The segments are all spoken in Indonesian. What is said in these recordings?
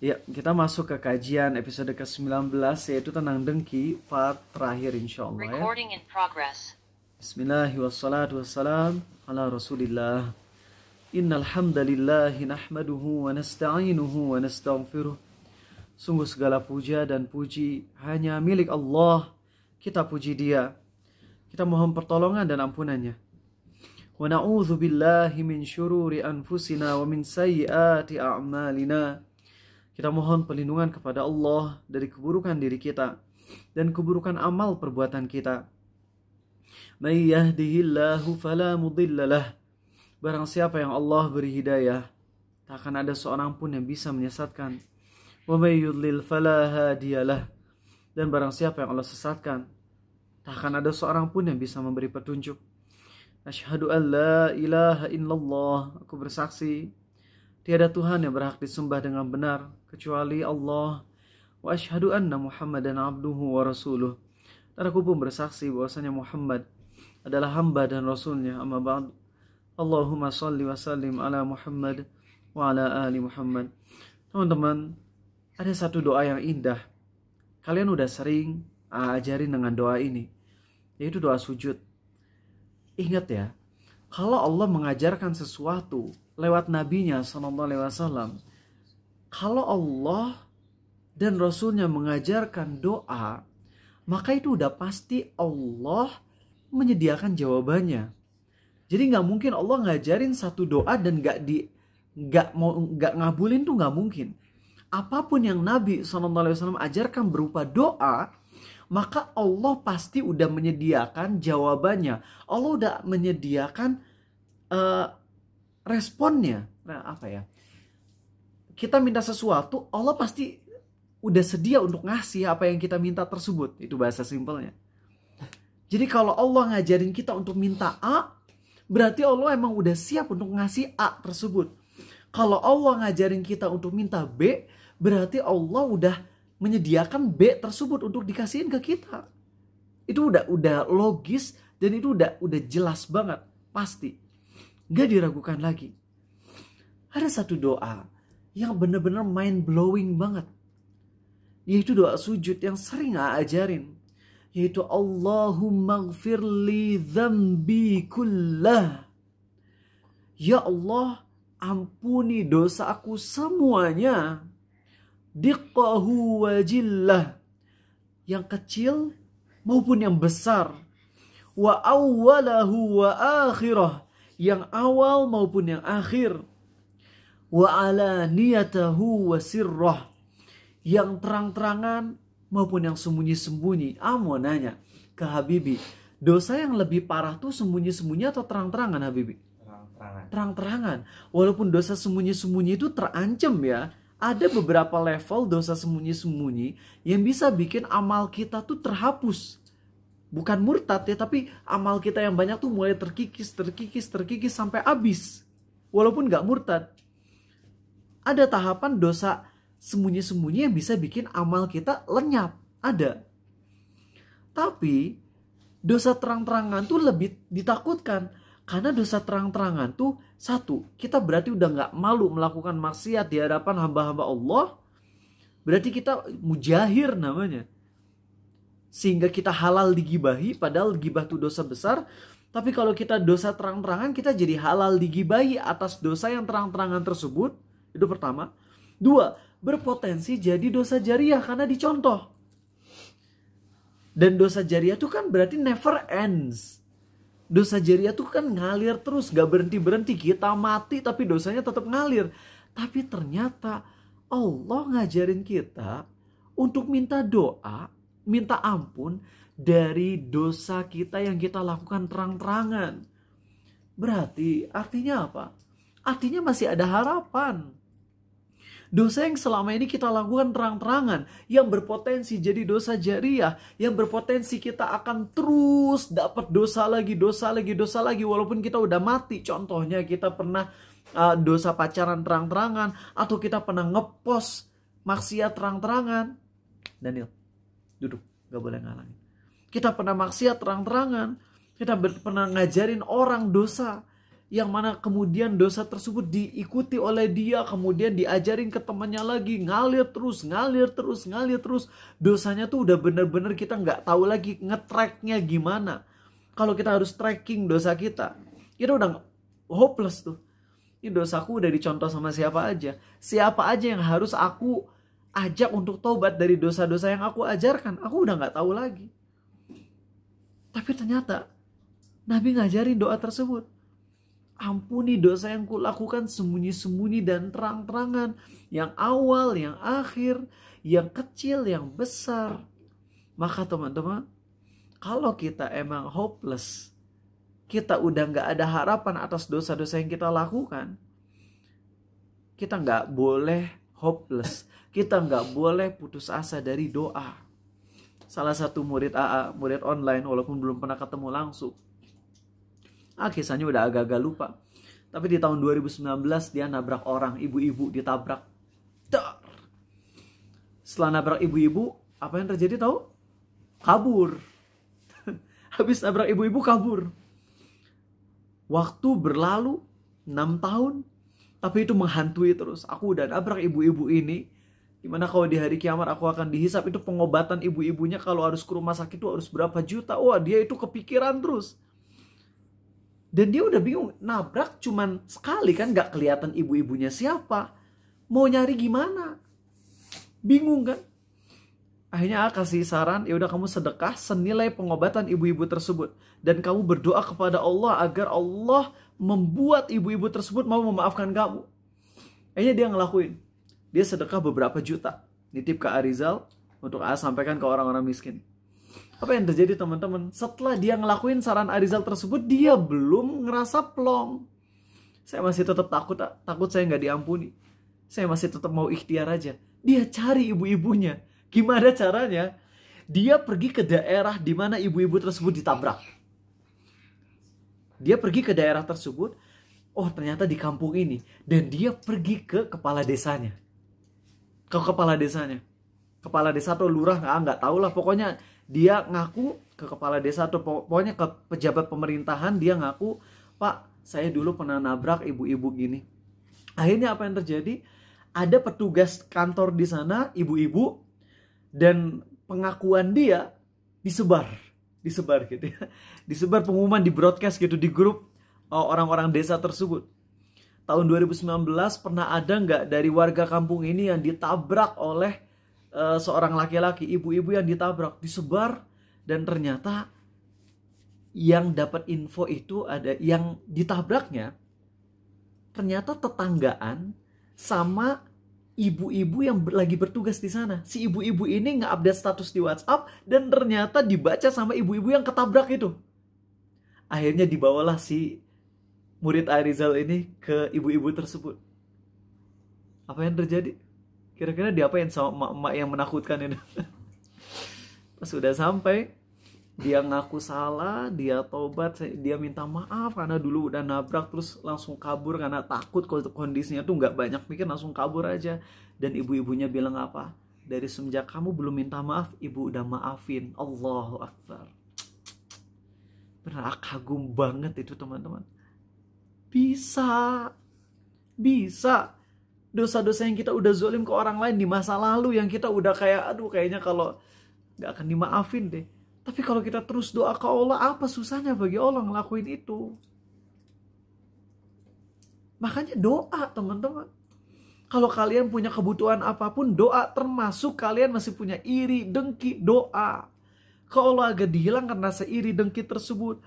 Ya, kita masuk ke kajian episode ke-19 yaitu tentang dengki part terakhir insyaallah ya. Recording in progress. Bismillahirrahmanirrahim wassalatu wassalam ala Rasulillah. Innal hamdalillah nahmaduhu wa nasta'inuhu wa nastaghfiruh. Sungguh segala puja dan puji hanya milik Allah. Kita puji Dia. Kita mohon pertolongan dan ampunannya. Wa na'udzu billahi min syururi anfusina wa min sayyiati a'malina. Kita mohon perlindungan kepada Allah dari keburukan diri kita dan keburukan amal perbuatan kita. May yahdihillahu fala mudhillalah. Barang siapa yang Allah beri hidayah, tak akan ada seorang pun yang bisa menyesatkan. Wa may yudlil fala hadiyalah. Dan barang siapa yang Allah sesatkan, tak akan ada seorang pun yang bisa memberi petunjuk. Asyhadu an la ilaha illallah. Aku bersaksi tiada Tuhan yang berhak disembah dengan benar kecuali Allah. Wa asyhadu anna Muhammadan abduhu wa rasuluh. Dan aku pun bersaksi bahwasanya Muhammad adalah hamba dan rasulnya. Amma ba'd. Allahumma salli wa sallim ala Muhammad wa ala ali Muhammad. Teman-teman, ada satu doa yang indah. Kalian udah sering ajarin dengan doa ini, yaitu doa sujud. Ingat ya, kalau Allah mengajarkan sesuatu lewat nabinya SAW, kalau Allah dan Rasulnya mengajarkan doa, maka itu udah pasti Allah menyediakan jawabannya. Jadi nggak mungkin Allah ngajarin satu doa dan nggak ngabulin tuh nggak mungkin. Apapun yang Nabi SAW ajarkan berupa doa, maka Allah pasti udah menyediakan jawabannya. Allah udah menyediakan responnya. Nah, apa ya? Kita minta sesuatu, Allah pasti udah sedia untuk ngasih apa yang kita minta tersebut. Itu bahasa simpelnya. Jadi kalau Allah ngajarin kita untuk minta A, berarti Allah emang udah siap untuk ngasih A tersebut. Kalau Allah ngajarin kita untuk minta B, berarti Allah udah menyediakan B tersebut untuk dikasihin ke kita. Itu udah logis dan itu udah jelas banget, pasti. Gak diragukan lagi. Ada satu doa yang benar-benar mind blowing banget, yaitu doa sujud yang sering ajarin, yaitu Allahumma gfirli dzambi kullah. Ya Allah, ampuni dosa aku semuanya. Diqqahu wa jillah, yang kecil maupun yang besar. Wa awwalahu wa akhirah, yang awal maupun yang akhir. Wa alaniyatahu wa sirrah, yang terang-terangan maupun yang sembunyi-sembunyi. Mau nanya ke Habibi, dosa yang lebih parah tuh sembunyi-sembunyi atau terang-terangan Habibi? Terang-terangan. Walaupun dosa sembunyi-sembunyi itu terancam ya, ada beberapa level dosa sembunyi-sembunyi yang bisa bikin amal kita tuh terhapus. Bukan murtad ya, tapi amal kita yang banyak tuh mulai terkikis sampai habis. Walaupun gak murtad. Ada tahapan dosa sembunyi-sembunyi yang bisa bikin amal kita lenyap. Ada. Tapi dosa terang-terangan tuh lebih ditakutkan. Karena dosa terang-terangan tuh, satu, kita berarti udah gak malu melakukan maksiat di hadapan hamba-hamba Allah. Berarti kita mujahir namanya. Sehingga kita halal digibahi, padahal gibah itu dosa besar. Tapi kalau kita dosa terang-terangan, kita jadi halal digibahi atas dosa yang terang-terangan tersebut. Itu pertama. Dua, berpotensi jadi dosa jariah karena dicontoh. Dan dosa jariah itu kan berarti never ends. Dosa jariah itu kan ngalir terus, gak berhenti-berhenti. Kita mati tapi dosanya tetap ngalir. Tapi ternyata Allah ngajarin kita untuk minta doa, minta ampun dari dosa kita yang kita lakukan terang-terangan. Berarti artinya apa? Artinya masih ada harapan. Dosa yang selama ini kita lakukan terang-terangan, yang berpotensi jadi dosa jariah, yang berpotensi kita akan terus dapat dosa lagi, walaupun kita udah mati. Contohnya kita pernah dosa pacaran terang-terangan, atau kita pernah ngepost maksiat terang-terangan. Daniel, duduk, gak boleh ngalangin. Kita pernah maksiat terang-terangan, kita pernah ngajarin orang dosa yang mana kemudian dosa tersebut diikuti oleh dia, kemudian diajarin ke temannya lagi, ngalir terus, dosanya tuh udah bener-bener kita nggak tahu lagi nge-tracknya gimana. Kalau kita harus tracking dosa kita udah hopeless tuh. Ini dosaku udah dicontoh sama siapa aja yang harus aku ajak untuk tobat dari dosa-dosa yang aku ajarkan, aku udah nggak tahu lagi. Tapi ternyata Nabi ngajarin doa tersebut. Ampuni dosa yang kulakukan sembunyi-sembunyi dan terang-terangan. Yang awal, yang akhir, yang kecil, yang besar. Maka teman-teman, kalau kita emang hopeless, kita udah gak ada harapan atas dosa-dosa yang kita lakukan, kita gak boleh hopeless. Kita gak boleh putus asa dari doa. Salah satu murid AA, murid online, walaupun belum pernah ketemu langsung, kisahnya udah agak-agak lupa. Tapi di tahun 2019 dia nabrak orang, ibu-ibu ditabrak. Dar. Setelah nabrak ibu-ibu, apa yang terjadi tahu? Kabur. Habis nabrak ibu-ibu kabur. Waktu berlalu 6 tahun, tapi itu menghantui terus. Aku udah nabrak ibu-ibu ini. Gimana kalau di hari kiamat aku akan dihisap, itu pengobatan ibu-ibunya kalau harus ke rumah sakit itu harus berapa juta. Wah, dia itu kepikiran terus. Dan dia udah bingung, nabrak cuman sekali kan, gak kelihatan ibu-ibunya siapa. Mau nyari gimana? Bingung kan? Akhirnya kasih saran, ya udah kamu sedekah senilai pengobatan ibu-ibu tersebut. Dan kamu berdoa kepada Allah agar Allah membuat ibu-ibu tersebut mau memaafkan kamu. Akhirnya dia ngelakuin. Dia sedekah beberapa juta. Nitip ke Arizal untuk sampaikan ke orang-orang miskin. Apa yang terjadi teman-teman? Setelah dia ngelakuin saran Arizal tersebut, dia belum ngerasa plong. Saya masih tetap takut saya nggak diampuni. Saya masih tetap mau ikhtiar aja. Dia cari ibu-ibunya. Gimana caranya? Dia pergi ke daerah di mana ibu-ibu tersebut ditabrak. Dia pergi ke daerah tersebut. Oh, ternyata di kampung ini. Dan dia pergi ke kepala desanya. Kepala desa atau lurah, nggak tahu lah. Pokoknya dia ngaku ke kepala desa atau pokoknya ke pejabat pemerintahan. Dia ngaku, Pak, saya dulu pernah nabrak ibu-ibu gini. Akhirnya apa yang terjadi? Ada petugas kantor di sana, ibu-ibu, dan pengakuan dia disebar gitu ya. Disebar pengumuman, di broadcast gitu di grup orang-orang desa tersebut. Tahun 2019 pernah ada nggak dari warga kampung ini yang ditabrak oleh seorang laki-laki, ibu-ibu yang ditabrak, disebar. Dan ternyata yang dapat info itu ada yang ditabraknya ternyata tetanggaan sama ibu-ibu yang lagi bertugas di sana. Si ibu-ibu ini nge-update status di WhatsApp dan ternyata dibaca sama ibu-ibu yang ketabrak itu. Akhirnya dibawalah si murid Arizal ini ke ibu-ibu tersebut. Apa yang terjadi? Kira-kira diapain sama emak-emak yang menakutkan ini? Pas sudah sampai, dia ngaku salah, dia tobat, dia minta maaf karena dulu udah nabrak, terus langsung kabur karena takut kondisinya tuh nggak banyak mikir, langsung kabur aja. Dan ibu-ibunya bilang apa? Dari semenjak kamu belum minta maaf, ibu udah maafin. Allahu Akbar. Benar, kagum banget itu teman-teman. Bisa. Dosa-dosa yang kita udah zolim ke orang lain di masa lalu, yang kita udah kayak, aduh kayaknya kalau gak akan dimaafin deh. Tapi kalau kita terus doa ke Allah, apa susahnya bagi Allah ngelakuin itu? Makanya doa teman-teman. Kalau kalian punya kebutuhan apapun, doa, termasuk kalian masih punya iri, dengki, doa. Kalau Allah agak dihilangkan rasa iri, dengki tersebut.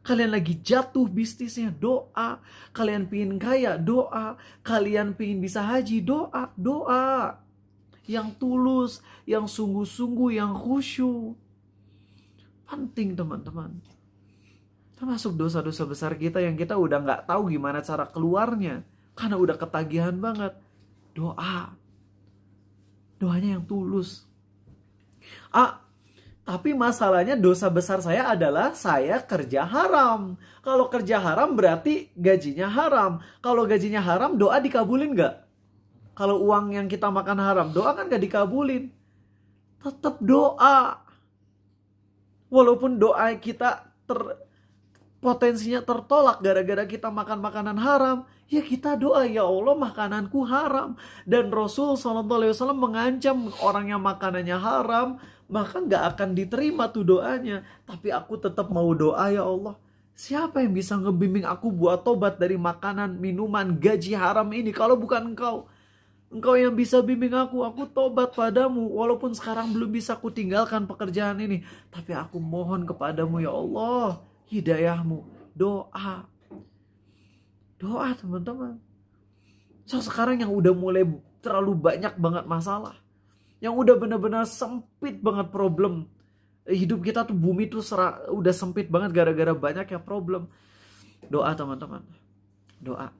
Kalian lagi jatuh bisnisnya, doa. Kalian pingin kaya, doa. Kalian pingin bisa haji, doa. Yang tulus, yang sungguh-sungguh, yang khusyuk. Penting teman-teman. Termasuk dosa-dosa besar kita yang kita udah gak tahu gimana cara keluarnya. Karena udah ketagihan banget. Doa. Doanya yang tulus. Tapi masalahnya dosa besar saya adalah saya kerja haram. Kalau kerja haram berarti gajinya haram. Kalau gajinya haram, doa dikabulin gak? Kalau uang yang kita makan haram, doa kan gak dikabulin. Tetap doa. Walaupun doa kita potensinya tertolak gara-gara kita makan makanan haram, ya kita doa, ya Allah makananku haram. Dan Rasul SAW mengancam orang yang makanannya haram, maka nggak akan diterima tuh doanya. Tapi aku tetap mau doa, ya Allah. Siapa yang bisa ngebimbing aku buat tobat dari makanan, minuman, gaji haram ini kalau bukan Engkau? Engkau yang bisa bimbing aku tobat padamu. Walaupun sekarang belum bisa aku tinggalkan pekerjaan ini, tapi aku mohon kepadamu, ya Allah, hidayahmu. Doa teman-teman. So sekarang yang udah mulai terlalu banyak banget masalah, yang udah benar-benar sempit banget problem. Hidup kita tuh, bumi tuh udah sempit banget gara-gara banyak ya problem. Doa teman-teman, doa.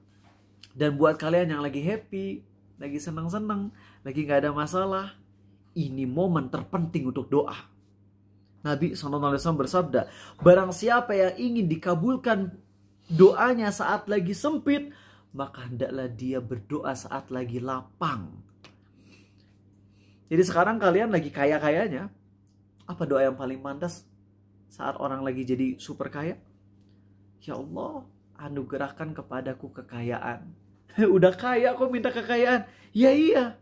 Dan buat kalian yang lagi happy, lagi senang-senang, lagi gak ada masalah, ini momen terpenting untuk doa. Nabi SAW bersabda, barang siapa yang ingin dikabulkan doanya saat lagi sempit, maka hendaklah dia berdoa saat lagi lapang. Jadi sekarang kalian lagi kaya-kayanya, apa doa yang paling pantas saat orang lagi jadi super kaya? Ya Allah, anugerahkan kepadaku kekayaan. Udah kaya kok minta kekayaan? Ya iya.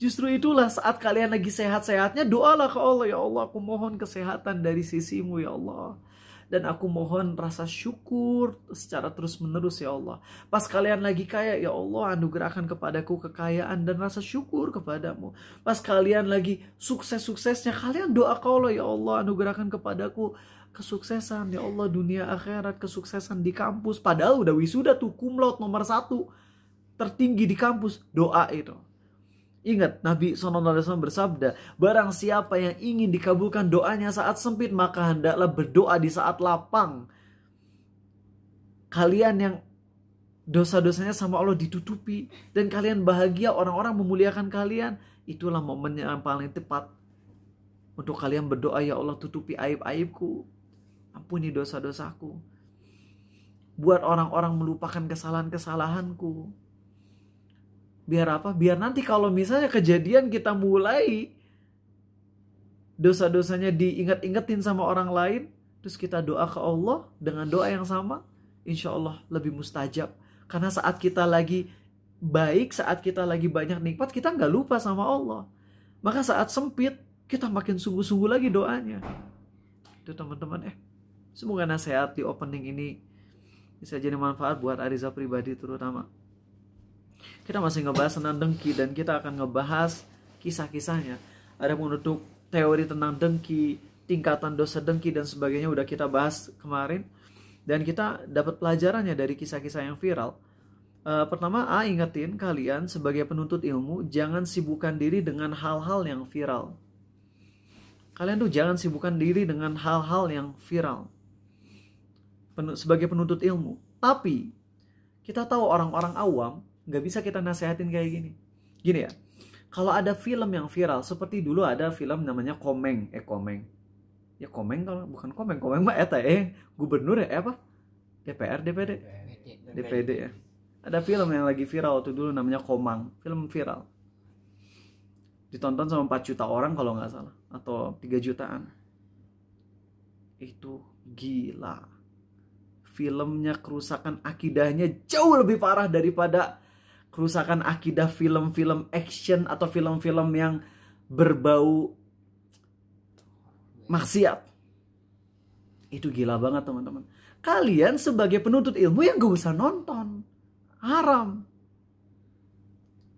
Justru itulah saat kalian lagi sehat-sehatnya, doalah ke Allah. Ya Allah, aku mohon kesehatan dari sisimu, ya Allah. Dan aku mohon rasa syukur secara terus-menerus, ya Allah. Pas kalian lagi kaya, ya Allah, anugerahkan kepadaku kekayaan dan rasa syukur kepadamu. Pas kalian lagi sukses-suksesnya, kalian doa ke Allah, ya Allah, anugerahkan kepadaku kesuksesan, ya Allah, dunia akhirat, kesuksesan di kampus. Padahal udah wisuda tuh, cum laude nomor 1 tertinggi di kampus. Doa itu. Ingat, Nabi SAW bersabda, barang siapa yang ingin dikabulkan doanya saat sempit, maka hendaklah berdoa di saat lapang. Kalian yang dosa-dosanya sama Allah ditutupi, dan kalian bahagia, orang-orang memuliakan kalian, itulah momennya yang paling tepat untuk kalian berdoa, ya Allah, tutupi aib-aibku, ampuni dosa-dosaku. Buat orang-orang melupakan kesalahan-kesalahanku. Biar apa? Biar nanti kalau misalnya kejadian kita mulai dosa-dosanya diingat-ingetin sama orang lain, terus kita doa ke Allah dengan doa yang sama, insya Allah lebih mustajab. Karena saat kita lagi baik, saat kita lagi banyak nikmat, kita nggak lupa sama Allah. Maka saat sempit, kita makin sungguh-sungguh lagi doanya. Itu teman-teman ya. Semoga nasihat di opening ini bisa jadi manfaat buat Ariza pribadi terutama. Kita masih ngebahas tentang dengki, dan kita akan ngebahas kisah-kisahnya. Ada untuk teori tentang dengki, tingkatan dosa dengki dan sebagainya udah kita bahas kemarin. Dan kita dapat pelajarannya dari kisah-kisah yang viral. Pertama, ingetin kalian sebagai penuntut ilmu, jangan sibukkan diri dengan hal-hal yang viral. Kalian tuh jangan sibukkan diri dengan hal-hal yang viral sebagai penuntut ilmu. Tapi kita tahu orang-orang awam nggak bisa kita nasihatin kayak gini. Gini ya, kalau ada film yang viral, seperti dulu ada film namanya Komeng. Komeng. Ya Komeng, kalau bukan Komeng mah eta gubernur ya apa? DPR, DPD ya. Ada film yang lagi viral waktu dulu namanya Komang, film viral. Ditonton sama 4 juta orang kalau nggak salah, atau 3 jutaan. Itu gila. Filmnya kerusakan akidahnya jauh lebih parah daripada kerusakan akidah film-film action atau film-film yang berbau maksiat. Itu gila banget teman-teman. Kalian sebagai penuntut ilmu yang gak usah nonton. Haram.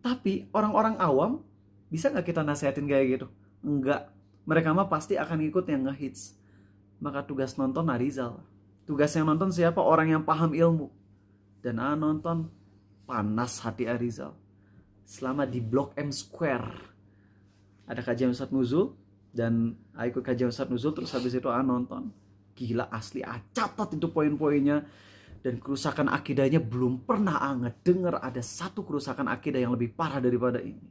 Tapi orang-orang awam, bisa gak kita nasihatin kayak gitu? Enggak. Mereka mah pasti akan ikut yang ngehits. Maka tugas nonton Arizal. Tugas yang nonton siapa? Orang yang paham ilmu. Dan nonton panas hati Arizal. Selama di Blok M Square ada kajian Ustadz Nuzul, dan ikut kajian Ustadz Nuzul, terus habis itu nonton. Gila asli, catat itu poin-poinnya. Dan kerusakan akidahnya belum pernah ngedenger ada satu kerusakan akidah yang lebih parah daripada ini.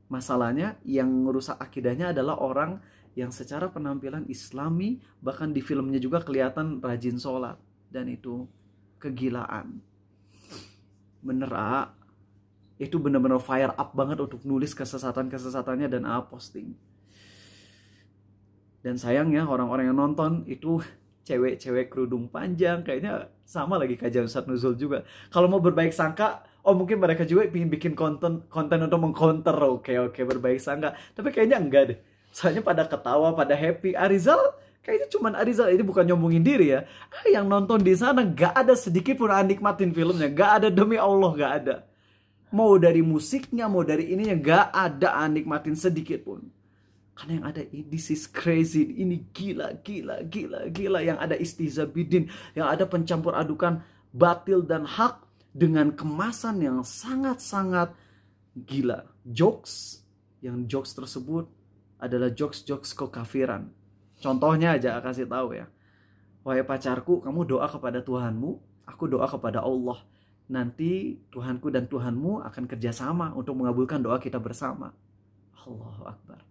Masalahnya yang merusak akidahnya adalah orang yang secara penampilan islami, bahkan di filmnya juga kelihatan rajin sholat. Dan itu kegilaan. Bener itu bener-bener fire up banget untuk nulis kesesatan-kesesatannya dan posting. Dan sayangnya orang-orang yang nonton itu cewek-cewek kerudung panjang, kayaknya sama lagi kajian Ustadz Nuzul juga. Kalau mau berbaik sangka, oh mungkin mereka juga ingin bikin konten untuk mengcounter, oke berbaik sangka. Tapi kayaknya enggak deh. Soalnya pada ketawa, pada happy. Arizal, kayaknya cuman Arizal, ini bukan nyombongin diri ya. Yang nonton di sana gak ada sedikit pun nikmatin filmnya, gak ada, demi Allah gak ada. Mau dari musiknya, mau dari ininya, gak ada nikmatin sedikit pun. Karena yang ada this is crazy, ini gila. Yang ada istihzabidin, yang ada pencampur adukan batil dan hak dengan kemasan yang sangat-sangat gila. Yang jokes tersebut adalah jokes kekafiran. Contohnya aja kasih tahu ya. Wahai pacarku, kamu doa kepada Tuhanmu, aku doa kepada Allah. Nanti Tuhanku dan Tuhanmu akan kerjasama untuk mengabulkan doa kita bersama. Allahu Akbar.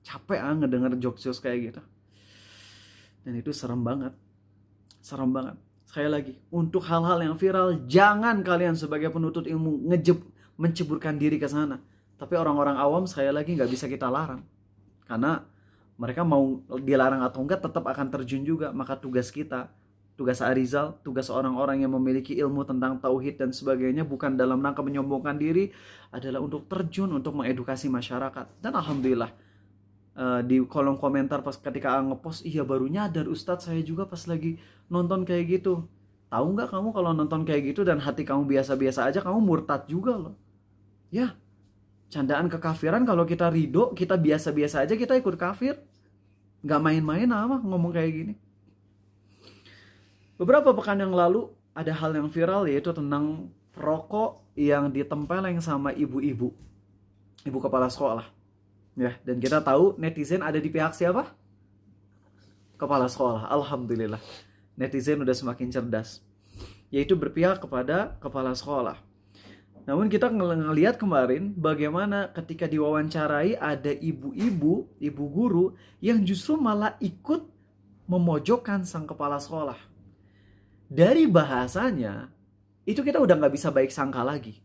Capek ngedenger jokes kayak gitu. Dan itu serem banget. Sekali lagi, untuk hal-hal yang viral, jangan kalian sebagai penuntut ilmu menceburkan diri ke sana. Tapi orang-orang awam sekali lagi nggak bisa kita larang. Karena mereka mau dilarang atau enggak tetap akan terjun juga. Maka tugas kita, tugas Arizal, tugas orang-orang yang memiliki ilmu tentang tauhid dan sebagainya, bukan dalam rangka menyombongkan diri, adalah untuk terjun, untuk mengedukasi masyarakat. Dan alhamdulillah, di kolom komentar pas ketika ngepost, iya baru nyadar Ustadz, saya juga pas lagi nonton kayak gitu. Tahu nggak kamu kalau nonton kayak gitu dan hati kamu biasa-biasa aja, kamu murtad juga loh. Ya, candaan kekafiran, kalau kita ridho, kita biasa-biasa aja, kita ikut kafir. Nggak main-main ngomong kayak gini. Beberapa pekan yang lalu ada hal yang viral, yaitu tentang rokok yang ditempeleng sama ibu kepala sekolah. Ya, dan kita tahu netizen ada di pihak siapa? Kepala sekolah. Alhamdulillah, netizen udah semakin cerdas, yaitu berpihak kepada kepala sekolah. Namun kita ngelihat kemarin bagaimana ketika diwawancarai ada ibu guru yang justru malah ikut memojokkan sang kepala sekolah. Dari bahasanya, itu kita udah nggak bisa baik sangka lagi.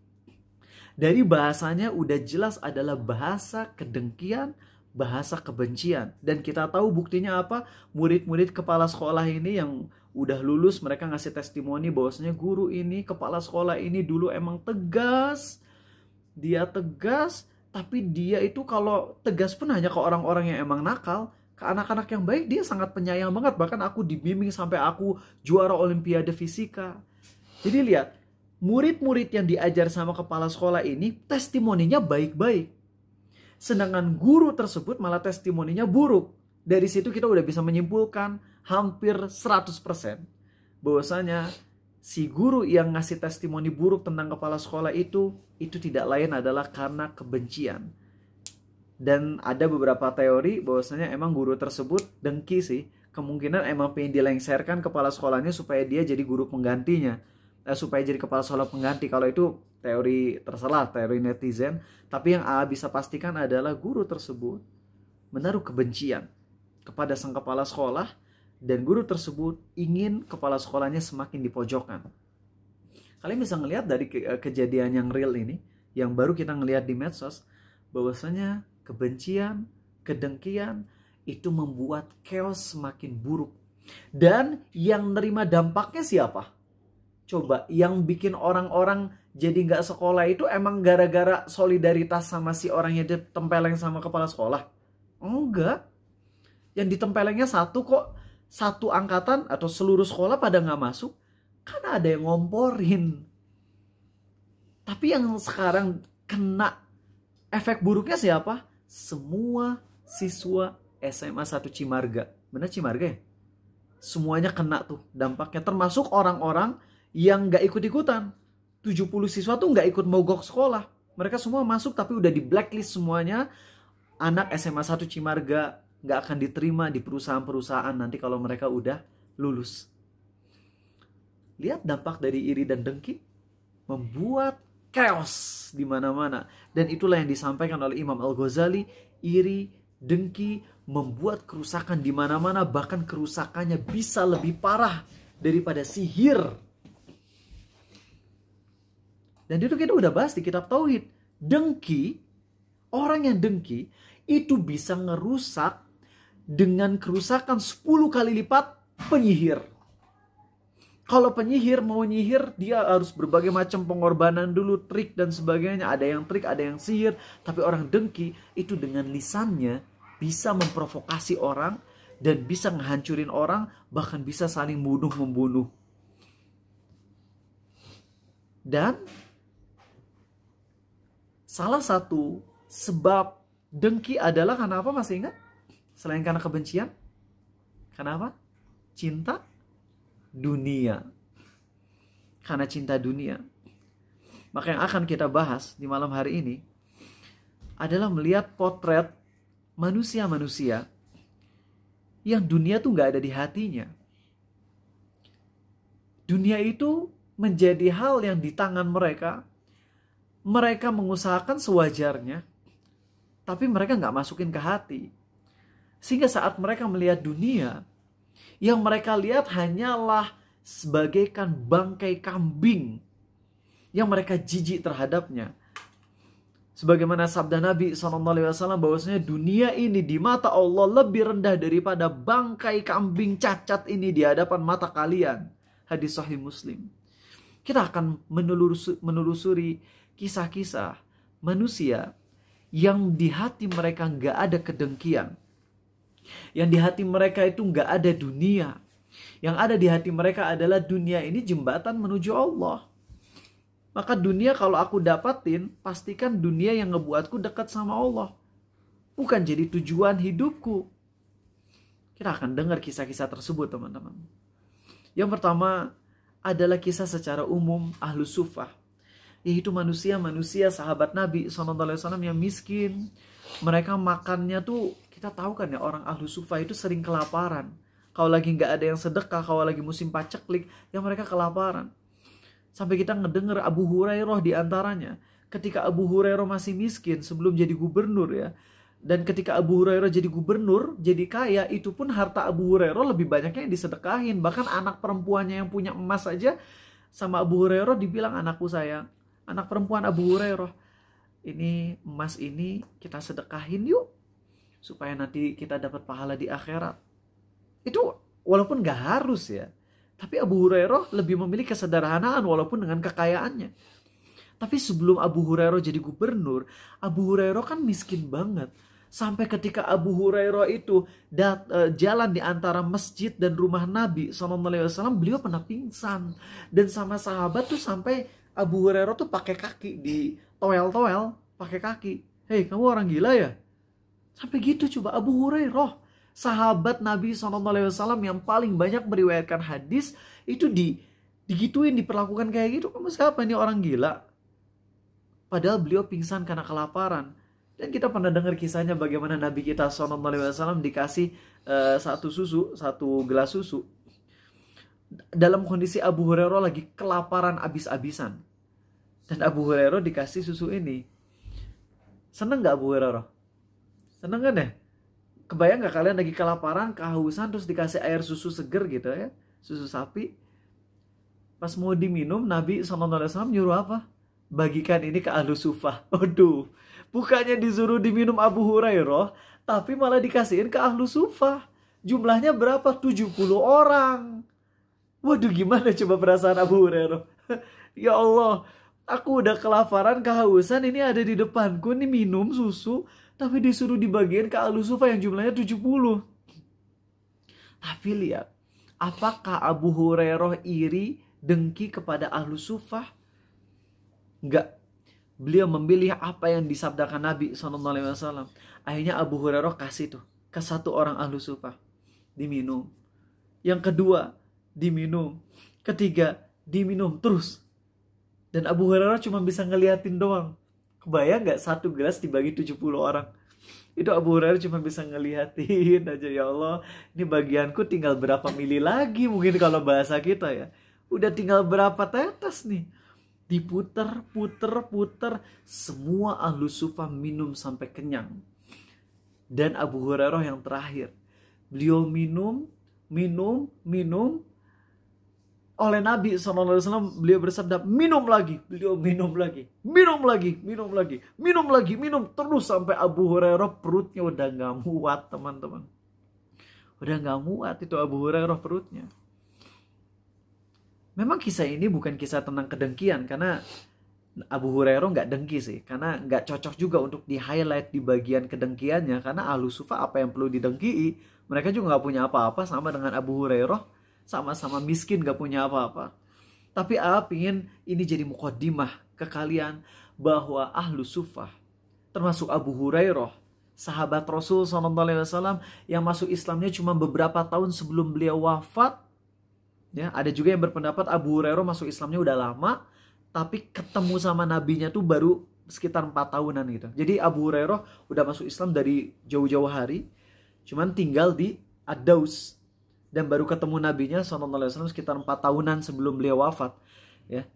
Dari bahasanya udah jelas adalah bahasa kedengkian, bahasa kebencian. Dan kita tahu buktinya apa? Murid-murid kepala sekolah ini yang udah lulus, mereka ngasih testimoni bahwasanya guru ini, kepala sekolah ini dulu emang tegas. Dia tegas, tapi dia itu kalau tegas pun hanya ke orang-orang yang emang nakal. Ke anak-anak yang baik dia sangat penyayang banget. Bahkan aku dibimbing sampai aku juara olimpiade fisika. Jadi lihat, murid-murid yang diajar sama kepala sekolah ini testimoninya baik-baik. Sedangkan guru tersebut malah testimoninya buruk. Dari situ kita udah bisa menyimpulkan hampir 100% bahwasanya si guru yang ngasih testimoni buruk tentang kepala sekolah itu tidak lain adalah karena kebencian. Dan ada beberapa teori bahwasanya emang guru tersebut dengki sih. Kemungkinan emang pengen dilengserkan kepala sekolahnya supaya dia jadi guru penggantinya. Supaya jadi kepala sekolah pengganti. Kalau itu teori terserah, teori netizen. Tapi yang bisa pastikan adalah guru tersebut menaruh kebencian kepada sang kepala sekolah. Dan guru tersebut ingin kepala sekolahnya semakin dipojokkan. Kalian bisa ngelihat dari kejadian yang real ini, yang baru kita ngelihat di medsos, bahwasanya kebencian, kedengkian itu membuat chaos semakin buruk. Dan yang nerima dampaknya siapa? Coba, yang bikin orang-orang jadi nggak sekolah itu emang gara-gara solidaritas sama si orang yang ditempeleng sama kepala sekolah? Enggak. Yang ditempelengnya satu angkatan atau seluruh sekolah pada nggak masuk, karena ada yang ngomporin. Tapi yang sekarang kena efek buruknya siapa? Semua siswa SMA 1 Cimarga. Benar Cimarga ya? Semuanya kena tuh dampaknya, termasuk orang-orang yang nggak ikut-ikutan. 70 siswa tuh nggak ikut mogok sekolah. Mereka semua masuk tapi udah di blacklist semuanya. Anak SMA 1 Cimarga nggak akan diterima di perusahaan-perusahaan nanti kalau mereka udah lulus. Lihat dampak dari iri dan dengki. Membuat chaos di mana-mana. Dan itulah yang disampaikan oleh Imam Al-Ghazali. Iri, dengki membuat kerusakan di mana-mana. Bahkan kerusakannya bisa lebih parah daripada sihir. Dan itu kita udah bahas di kitab Tauhid. Dengki, orang yang dengki itu bisa ngerusak dengan kerusakan 10 kali lipat penyihir. Kalau penyihir mau nyihir, dia harus berbagai macam pengorbanan dulu, trik dan sebagainya. Ada yang trik, ada yang sihir. Tapi orang dengki itu dengan lisannya bisa memprovokasi orang dan bisa ngehancurin orang, bahkan bisa saling bunuh-membunuh. Dan salah satu sebab dengki adalah karena apa, masih ingat? Selain karena kebencian, kenapa? Cinta dunia. Karena cinta dunia. Maka yang akan kita bahas di malam hari ini adalah melihat potret manusia-manusia yang dunia tuh gak ada di hatinya. Dunia itu menjadi hal yang di tangan mereka. Mereka mengusahakan sewajarnya, tapi mereka gak masukin ke hati. Sehingga saat mereka melihat dunia, yang mereka lihat hanyalah sebagaikan bangkai kambing yang mereka jijik terhadapnya. Sebagaimana sabda Nabi SAW bahwasanya dunia ini di mata Allah lebih rendah daripada bangkai kambing cacat ini di hadapan mata kalian. Hadis Sahih Muslim. Kita akan menelusuri kisah-kisah manusia yang di hati mereka nggak ada kedengkian. Yang di hati mereka itu nggak ada dunia. Yang ada di hati mereka adalah dunia ini jembatan menuju Allah. Maka dunia kalau aku dapatin, pastikan dunia yang ngebuatku dekat sama Allah. Bukan jadi tujuan hidupku. Kita akan dengar kisah-kisah tersebut, teman-teman. Yang pertama adalah kisah secara umum Ahlus Suffah. Yaitu manusia-manusia sahabat Nabi SAW yang miskin. Mereka makannya tuh, kita tahu kan ya, orang Ahlus Suffah itu sering kelaparan. Kalau lagi nggak ada yang sedekah, kalau lagi musim paceklik, ya mereka kelaparan. Sampai kita ngedenger Abu Hurairah di antaranya. Ketika Abu Hurairah masih miskin sebelum jadi gubernur ya. Dan ketika Abu Hurairah jadi gubernur, jadi kaya, itu pun harta Abu Hurairah lebih banyaknya yang disedekahin. Bahkan anak perempuannya yang punya emas saja sama Abu Hurairah dibilang, anakku sayang. Anak perempuan Abu Hurairah, ini emas ini kita sedekahin yuk. Supaya nanti kita dapat pahala di akhirat. Itu walaupun gak harus ya. Tapi Abu Hurairah lebih memilih kesederhanaan walaupun dengan kekayaannya. Tapi sebelum Abu Hurairah jadi gubernur, Abu Hurairah kan miskin banget. Sampai ketika Abu Hurairah itu jalan di antara masjid dan rumah Nabi SAW, beliau pernah pingsan. Dan sama sahabat tuh sampai Abu Hurairah tuh pakai kaki, di toel-toel, pakai kaki. Hei, kamu orang gila ya? Sampai gitu coba Abu Hurairah. Sahabat Nabi SAW yang paling banyak meriwayatkan hadis itu digituin, diperlakukan kayak gitu. Kamu siapa nih, orang gila? Padahal beliau pingsan karena kelaparan. Dan kita pernah dengar kisahnya bagaimana Nabi kita SAW dikasih satu gelas susu. Dalam kondisi Abu Hurairah lagi kelaparan abis-abisan. Dan Abu Hurairah dikasih susu ini. Seneng gak Abu Hurairah? Seneng kan ya? Kebayang gak kalian lagi kelaparan, kehausan, terus dikasih air susu seger gitu ya, susu sapi. Pas mau diminum, Nabi SAW nyuruh apa? Bagikan ini ke Ahlus Suffah. Aduh, bukannya disuruh diminum Abu Hurairah, tapi malah dikasihin ke Ahlus Suffah. Jumlahnya berapa? 70 orang. Waduh, gimana coba perasaan Abu Hurairah? Ya Allah, aku udah kelaparan, kehausan, ini ada di depanku, nih minum susu. Tapi disuruh dibagiin ke Ahlus Suffah yang jumlahnya 70. Tapi lihat, apakah Abu Hurairah iri, dengki kepada Ahlus Suffah? Enggak. Beliau memilih apa yang disabdakan Nabi SAW. Akhirnya Abu Hurairah kasih tuh ke satu orang Ahlus Suffah. Diminum. Yang kedua, diminum. Ketiga, diminum terus. Dan Abu Hurairah cuma bisa ngeliatin doang. Kebayang gak satu gelas dibagi 70 orang? Itu Abu Hurairah cuma bisa ngeliatin aja, ya Allah, ini bagianku tinggal berapa mili lagi, mungkin kalau bahasa kita ya. Udah tinggal berapa tetes nih. Diputer, puter, semua Ahlus Suffah minum sampai kenyang. Dan Abu Hurairah yang terakhir. Beliau minum. Oleh Nabi SAW, beliau bersabda, minum lagi. Beliau minum lagi. Minum terus sampai Abu Hurairah perutnya udah gak muat, teman-teman. Udah nggak muat itu Abu Hurairah perutnya. Memang kisah ini bukan kisah tentang kedengkian, karena Abu Hurairah nggak dengki sih, karena nggak cocok juga untuk di highlight di bagian kedengkiannya, karena ahlu sufa apa yang perlu didengki, mereka juga nggak punya apa-apa sama dengan Abu Hurairah, sama-sama miskin nggak punya apa-apa. Tapi ingin ini jadi mukaddimah ke kalian bahwa ahlu sufa termasuk Abu Hurairah, sahabat Rasul SAW yang masuk Islamnya cuma beberapa tahun sebelum beliau wafat. Ya, ada juga yang berpendapat Abu Hurairah masuk Islamnya udah lama, tapi ketemu sama nabinya tuh baru sekitar 4 tahunan gitu. Jadi Abu Hurairah udah masuk Islam dari jauh-jauh hari, cuman tinggal di Ad-Daus, dan baru ketemu nabinya SAW sekitar 4 tahunan sebelum beliau wafat. Ya.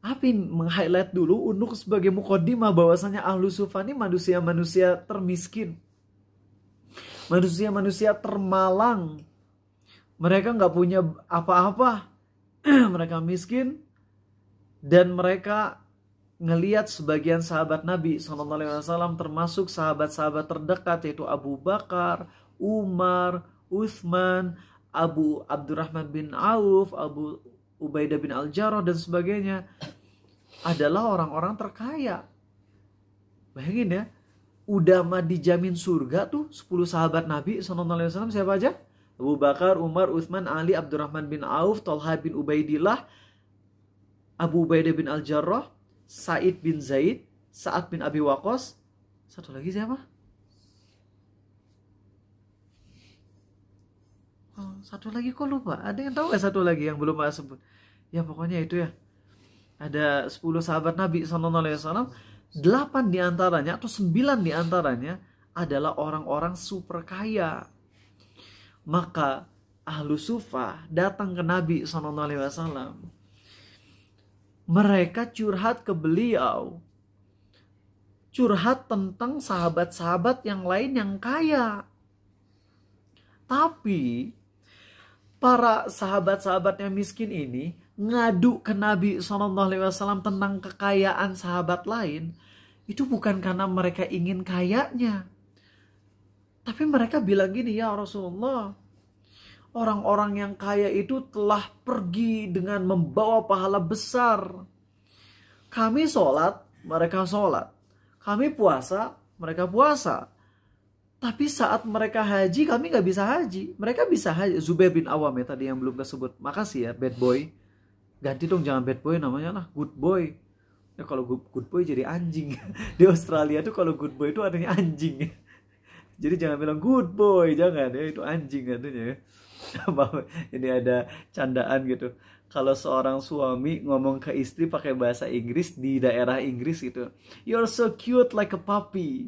Tapi meng-highlight dulu untuk sebagai mukaddimah bahwasanya ahlu sufa ini manusia-manusia termiskin, manusia-manusia termalang. Mereka nggak punya apa-apa, mereka miskin, dan mereka ngelihat sebagian sahabat Nabi SAW termasuk sahabat-sahabat terdekat, yaitu Abu Bakar, Umar, Uthman, Abu Abdurrahman bin Auf, Abu Ubaidah bin Al-Jarrah, dan sebagainya, adalah orang-orang terkaya. Bayangin ya, udah mah dijamin surga tuh 10 sahabat Nabi SAW. Siapa aja? Abu Bakar, Umar, Uthman, Ali, Abdurrahman bin Auf, Talha bin Ubaidillah, Abu Ubaidah bin Al-Jarrah, Sa'id bin Zaid, Sa'ad bin Abi Waqqas. Satu lagi siapa? Satu lagi kok lupa. Ada yang tahu gak satu lagi yang belum saya sebut? Ya pokoknya itu ya. Ada 10 sahabat Nabi SAW, 8 diantaranya atau 9 diantaranya adalah orang-orang super kaya. Maka ahlu sufa datang ke Nabi SAW. Mereka curhat ke beliau. Curhat tentang sahabat-sahabat yang lain yang kaya. Tapi para sahabat-sahabat yang miskin ini ngadu ke Nabi SAW tentang kekayaan sahabat lain. Itu bukan karena mereka ingin kayanya, tapi mereka bilang gini, ya Rasulullah, orang-orang yang kaya itu telah pergi dengan membawa pahala besar. Kami sholat, mereka sholat. Kami puasa, mereka puasa. Tapi saat mereka haji, kami nggak bisa haji. Mereka bisa haji. Zubair bin Awam ya tadi yang belum kesebut. Makasih ya, bad boy. Ganti dong, jangan bad boy namanya lah, good boy. Ya kalau good boy jadi anjing. Di Australia tuh kalau good boy itu artinya anjing. Jadi jangan bilang good boy, jangan ya, itu anjing artinya ya. Ini ada candaan gitu. Kalau seorang suami ngomong ke istri pakai bahasa Inggris di daerah Inggris gitu, "You're so cute like a puppy."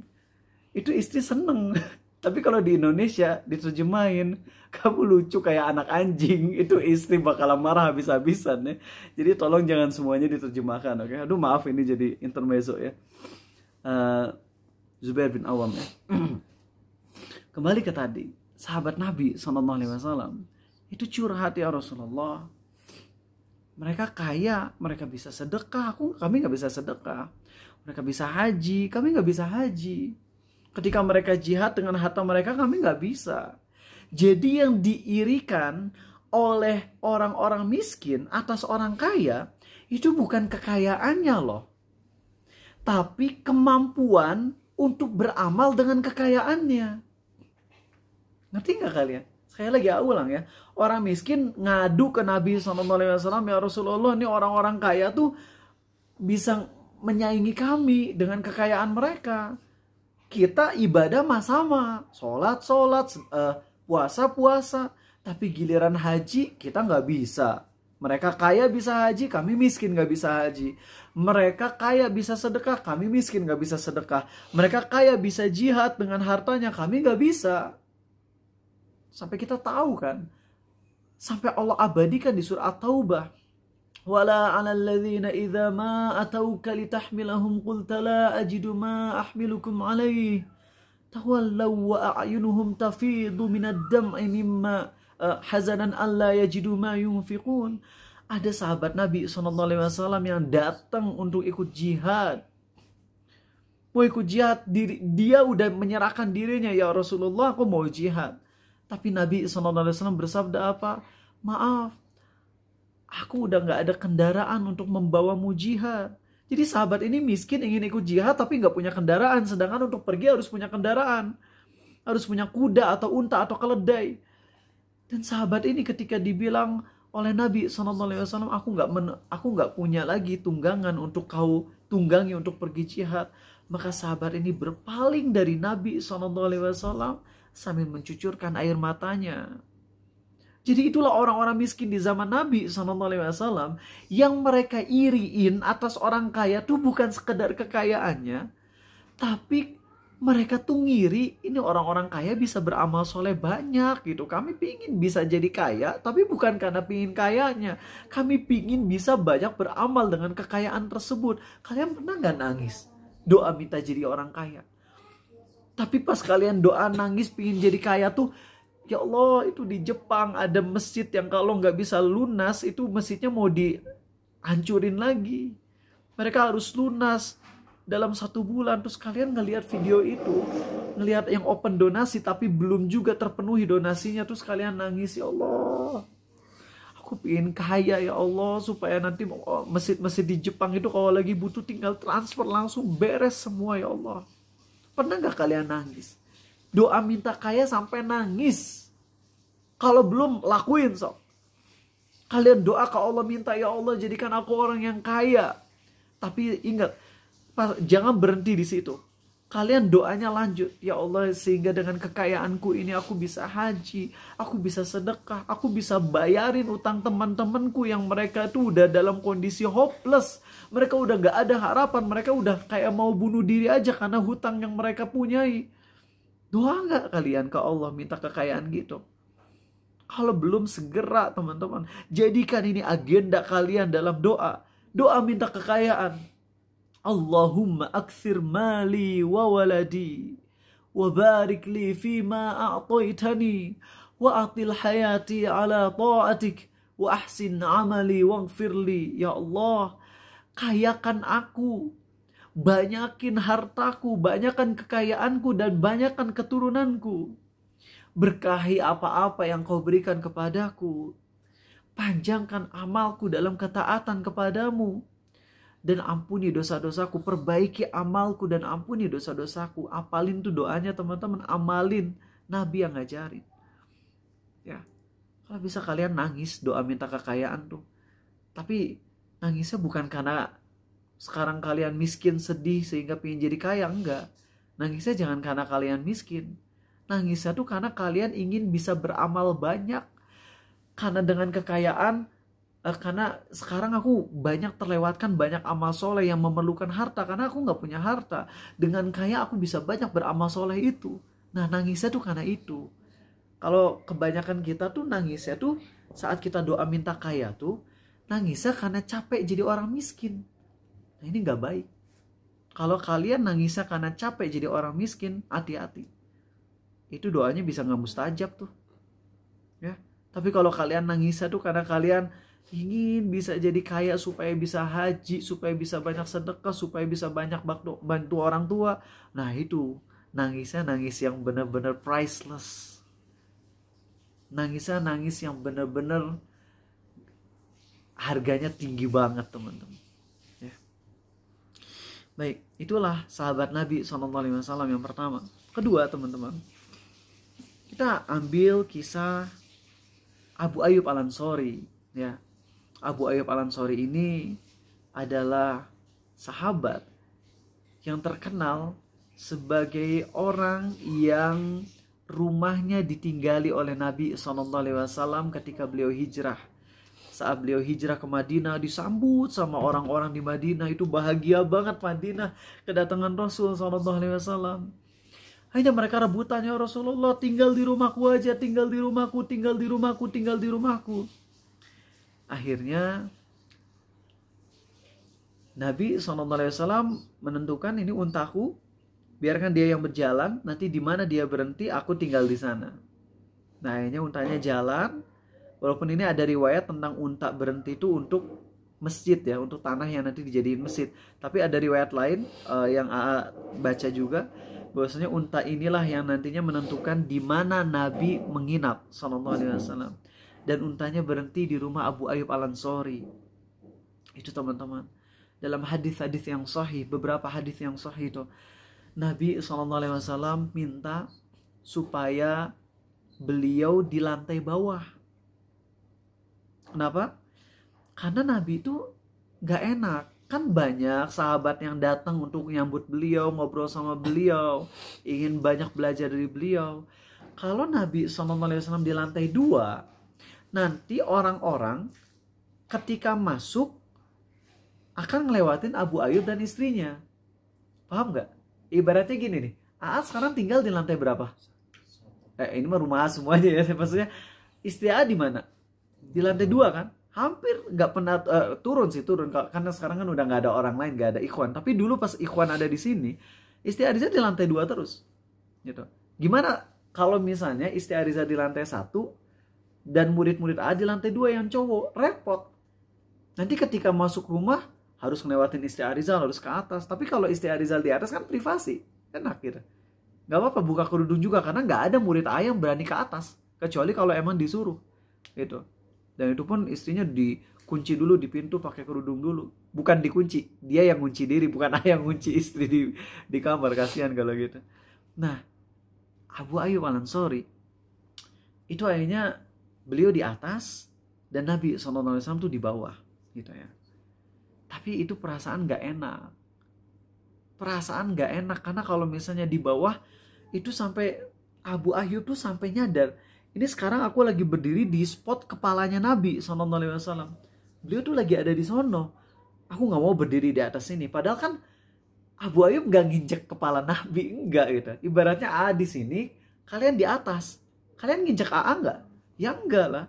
Itu istri seneng. Tapi kalau di Indonesia diterjemahin, "Kamu lucu kayak anak anjing." Itu istri bakalan marah habis-habisan ya. Jadi tolong jangan semuanya diterjemahkan, oke? Aduh maaf, ini jadi intermezzo ya. Zubair bin Awam ya. Kembali ke tadi, sahabat Nabi SAW itu curhat, ya Rasulullah, mereka kaya, mereka bisa sedekah, kami nggak bisa sedekah. Mereka bisa haji, kami nggak bisa haji. Ketika mereka jihad dengan harta mereka, kami nggak bisa. Jadi yang diirikan oleh orang-orang miskin atas orang kaya, itu bukan kekayaannya loh, tapi kemampuan untuk beramal dengan kekayaannya. Ngerti nggak kalian? Sekali lagi ulang ya. Orang miskin ngadu ke Nabi SAW, ya Rasulullah, ini orang-orang kaya tuh bisa menyaingi kami dengan kekayaan mereka. Kita ibadah mah sama, sholat, puasa. Tapi giliran haji kita nggak bisa. Mereka kaya bisa haji, kami miskin nggak bisa haji. Mereka kaya bisa sedekah, kami miskin nggak bisa sedekah. Mereka kaya bisa jihad dengan hartanya, kami nggak bisa. Sampai kita tahu kan, sampai Allah abadikan di surah At-Taubah, "Wala 'alal ladzina idza ma atauka litahmilahum qulta la ajidu ma ahmilukum 'alaihi tawallaw wa a'yunuhum tafidu minad dam'i mimma hazanan alla yajidu ma yunfiqun." Ada sahabat Nabi SAW yang datang untuk ikut jihad. mau ikut jihad, dia udah menyerahkan dirinya, ya Rasulullah aku mau jihad. Tapi Nabi SAW bersabda apa? Maaf, aku udah gak ada kendaraan untuk membawamu jihad. Jadi sahabat ini miskin ingin ikut jihad tapi gak punya kendaraan. Sedangkan untuk pergi harus punya kendaraan. Harus punya kuda atau unta atau keledai. Dan sahabat ini ketika dibilang oleh Nabi SAW, aku gak punya lagi tunggangan untuk kau tunggangi untuk pergi jihad. Maka sahabat ini berpaling dari Nabi SAW sambil mencucurkan air matanya. Jadi itulah orang-orang miskin di zaman Nabi SAW yang mereka iriin atas orang kaya tuh bukan sekedar kekayaannya, tapi mereka tuh ngiri ini orang-orang kaya bisa beramal soleh banyak gitu. Kami pingin bisa jadi kaya, tapi bukan karena pingin kayanya. Kami pingin bisa banyak beramal dengan kekayaan tersebut. Kalian pernah gak nangis doa minta jadi orang kaya? Tapi pas kalian doa nangis pingin jadi kaya tuh, ya Allah, itu di Jepang ada masjid yang kalau nggak bisa lunas, itu masjidnya mau dihancurin lagi. Mereka harus lunas dalam 1 bulan. Terus kalian ngelihat video itu, ngelihat yang open donasi tapi belum juga terpenuhi donasinya. Terus kalian nangis, ya Allah, aku pengen kaya ya Allah, supaya nanti masjid-masjid di Jepang itu kalau lagi butuh tinggal transfer langsung beres semua ya Allah. Pernah gak kalian nangis? Doa minta kaya sampai nangis. Kalau belum, lakuin sok. Kalian doa ke Allah, minta ya Allah jadikan aku orang yang kaya. Tapi ingat, jangan berhenti di situ. Kalian doanya lanjut. Ya Allah, sehingga dengan kekayaanku ini aku bisa haji, aku bisa sedekah, aku bisa bayarin utang teman-temanku yang mereka itu udah dalam kondisi hopeless. Mereka udah gak ada harapan, mereka udah kayak mau bunuh diri aja karena hutang yang mereka punyai. Doa gak kalian ke Allah minta kekayaan gitu? Kalau belum, segera teman-teman, jadikan ini agenda kalian dalam doa. Doa minta kekayaan. Allahumma akthir mali wa waladi wa barik li fima a'taitani wa atil hayati ala ta'atik wa ahsin amali waghfir li. Ya Allah, kayakan aku, banyakin hartaku, banyakan kekayaanku, dan banyakan keturunanku. Berkahi apa-apa yang kau berikan kepadaku. Panjangkan amalku dalam ketaatan kepadamu. Dan ampuni dosa-dosaku, perbaiki amalku dan ampuni dosa-dosaku. Apalin tuh doanya teman-teman, amalin. Nabi yang ngajarin. Ya, kalau bisa kalian nangis doa minta kekayaan tuh. Tapi nangisnya bukan karena sekarang kalian miskin sedih sehingga pengen jadi kaya, enggak. Nangisnya jangan karena kalian miskin. Nangisnya tuh karena kalian ingin bisa beramal banyak. Karena dengan kekayaan, karena sekarang aku banyak terlewatkan banyak amal soleh yang memerlukan harta. Karena aku gak punya harta. Dengan kaya aku bisa banyak beramal soleh itu. Nah, nangisnya tuh karena itu. Kalau kebanyakan kita tuh nangisnya tuh saat kita doa minta kaya tuh, nangisnya karena capek jadi orang miskin. Nah, ini gak baik. Kalau kalian nangisnya karena capek jadi orang miskin, hati-hati. Itu doanya bisa gak mustajab tuh. Ya. Tapi kalau kalian nangisnya tuh karena kalian ingin bisa jadi kaya supaya bisa haji, supaya bisa banyak sedekah, supaya bisa banyak bantu orang tua. Nah, itu nangisnya nangis yang benar-benar priceless. Nangisnya nangis yang benar-benar harganya tinggi banget teman-teman. Ya. Baik, itulah sahabat Nabi SAW yang pertama. Kedua teman-teman, kita ambil kisah Abu Ayyub Al-Ansari. Ya, Abu Ayyub Al-Ansari ini adalah sahabat yang terkenal sebagai orang yang rumahnya ditinggali oleh Nabi SAW ketika beliau hijrah. Saat beliau hijrah ke Madinah, disambut sama orang-orang di Madinah. Itu bahagia banget Madinah kedatangan Rasul SAW. Hanya mereka rebutan, ya Rasulullah, tinggal di rumahku aja, tinggal di rumahku, tinggal di rumahku, tinggal di rumahku. Akhirnya Nabi SAW menentukan, ini untaku, biarkan dia yang berjalan, nanti di mana dia berhenti aku tinggal di sana. Nah, akhirnya untanya jalan. Walaupun ini ada riwayat tentang unta berhenti itu untuk masjid ya, untuk tanah yang nanti dijadiin masjid. Tapi ada riwayat lain yang AA baca juga, bahwasanya unta inilah yang nantinya menentukan di mana Nabi menginap sallallahu alaihi wasallam. Dan untanya berhenti di rumah Abu Ayyub Al-Ansari. Itu teman-teman. Dalam hadis-hadis yang sahih, beberapa hadis yang sahih itu, Nabi sallallahu alaihi wasallam minta supaya beliau di lantai bawah. Kenapa? Karena Nabi itu gak enak. Kan banyak sahabat yang datang untuk menyambut beliau, ngobrol sama beliau, ingin banyak belajar dari beliau. Kalau Nabi SAW di lantai 2, nanti orang-orang ketika masuk akan ngelewatin Abu Ayyub dan istrinya. Paham gak? Ibaratnya gini nih, AA sekarang tinggal di lantai berapa? Ini mah rumah semuanya ya. Maksudnya istri AA di mana? Di lantai 2 kan? Hampir nggak pernah turun karena sekarang kan udah nggak ada orang lain, nggak ada ikhwan. Tapi dulu pas ikhwan ada di sini, istri Ariza di lantai 2 terus gitu. Gimana kalau misalnya istri Ariza di lantai 1 dan murid-murid A di lantai 2 yang cowok? Repot. Nanti ketika masuk rumah harus ngelewatin istri Ariza, harus ke atas. Tapi kalau istri Ariza di atas kan privasi, enak gitu. Nggak apa-apa buka kerudung juga, karena nggak ada murid A yang berani ke atas, kecuali kalau emang disuruh gitu. Dan itu pun istrinya dikunci dulu di pintu pakai kerudung dulu. Bukan dikunci, dia yang kunci diri, bukan ayah yang kunci istri di kamar. Kasihan kalau gitu. Nah, Abu Ayyub Al-Ansari itu akhirnya beliau di atas dan Nabi SAW tuh di bawah gitu ya. Tapi itu perasaan gak enak. Perasaan gak enak karena kalau misalnya di bawah itu sampai Abu Ayyub tuh sampai nyadar, ini sekarang aku lagi berdiri di spot kepalanya Nabi SAW. Beliau tuh lagi ada di sono. Aku gak mau berdiri di atas sini. Padahal kan Abu Ayyub gak nginjek kepala Nabi, enggak gitu. Ibaratnya AA di sini, kalian di atas. Kalian nginjek AA enggak? Ya enggak lah.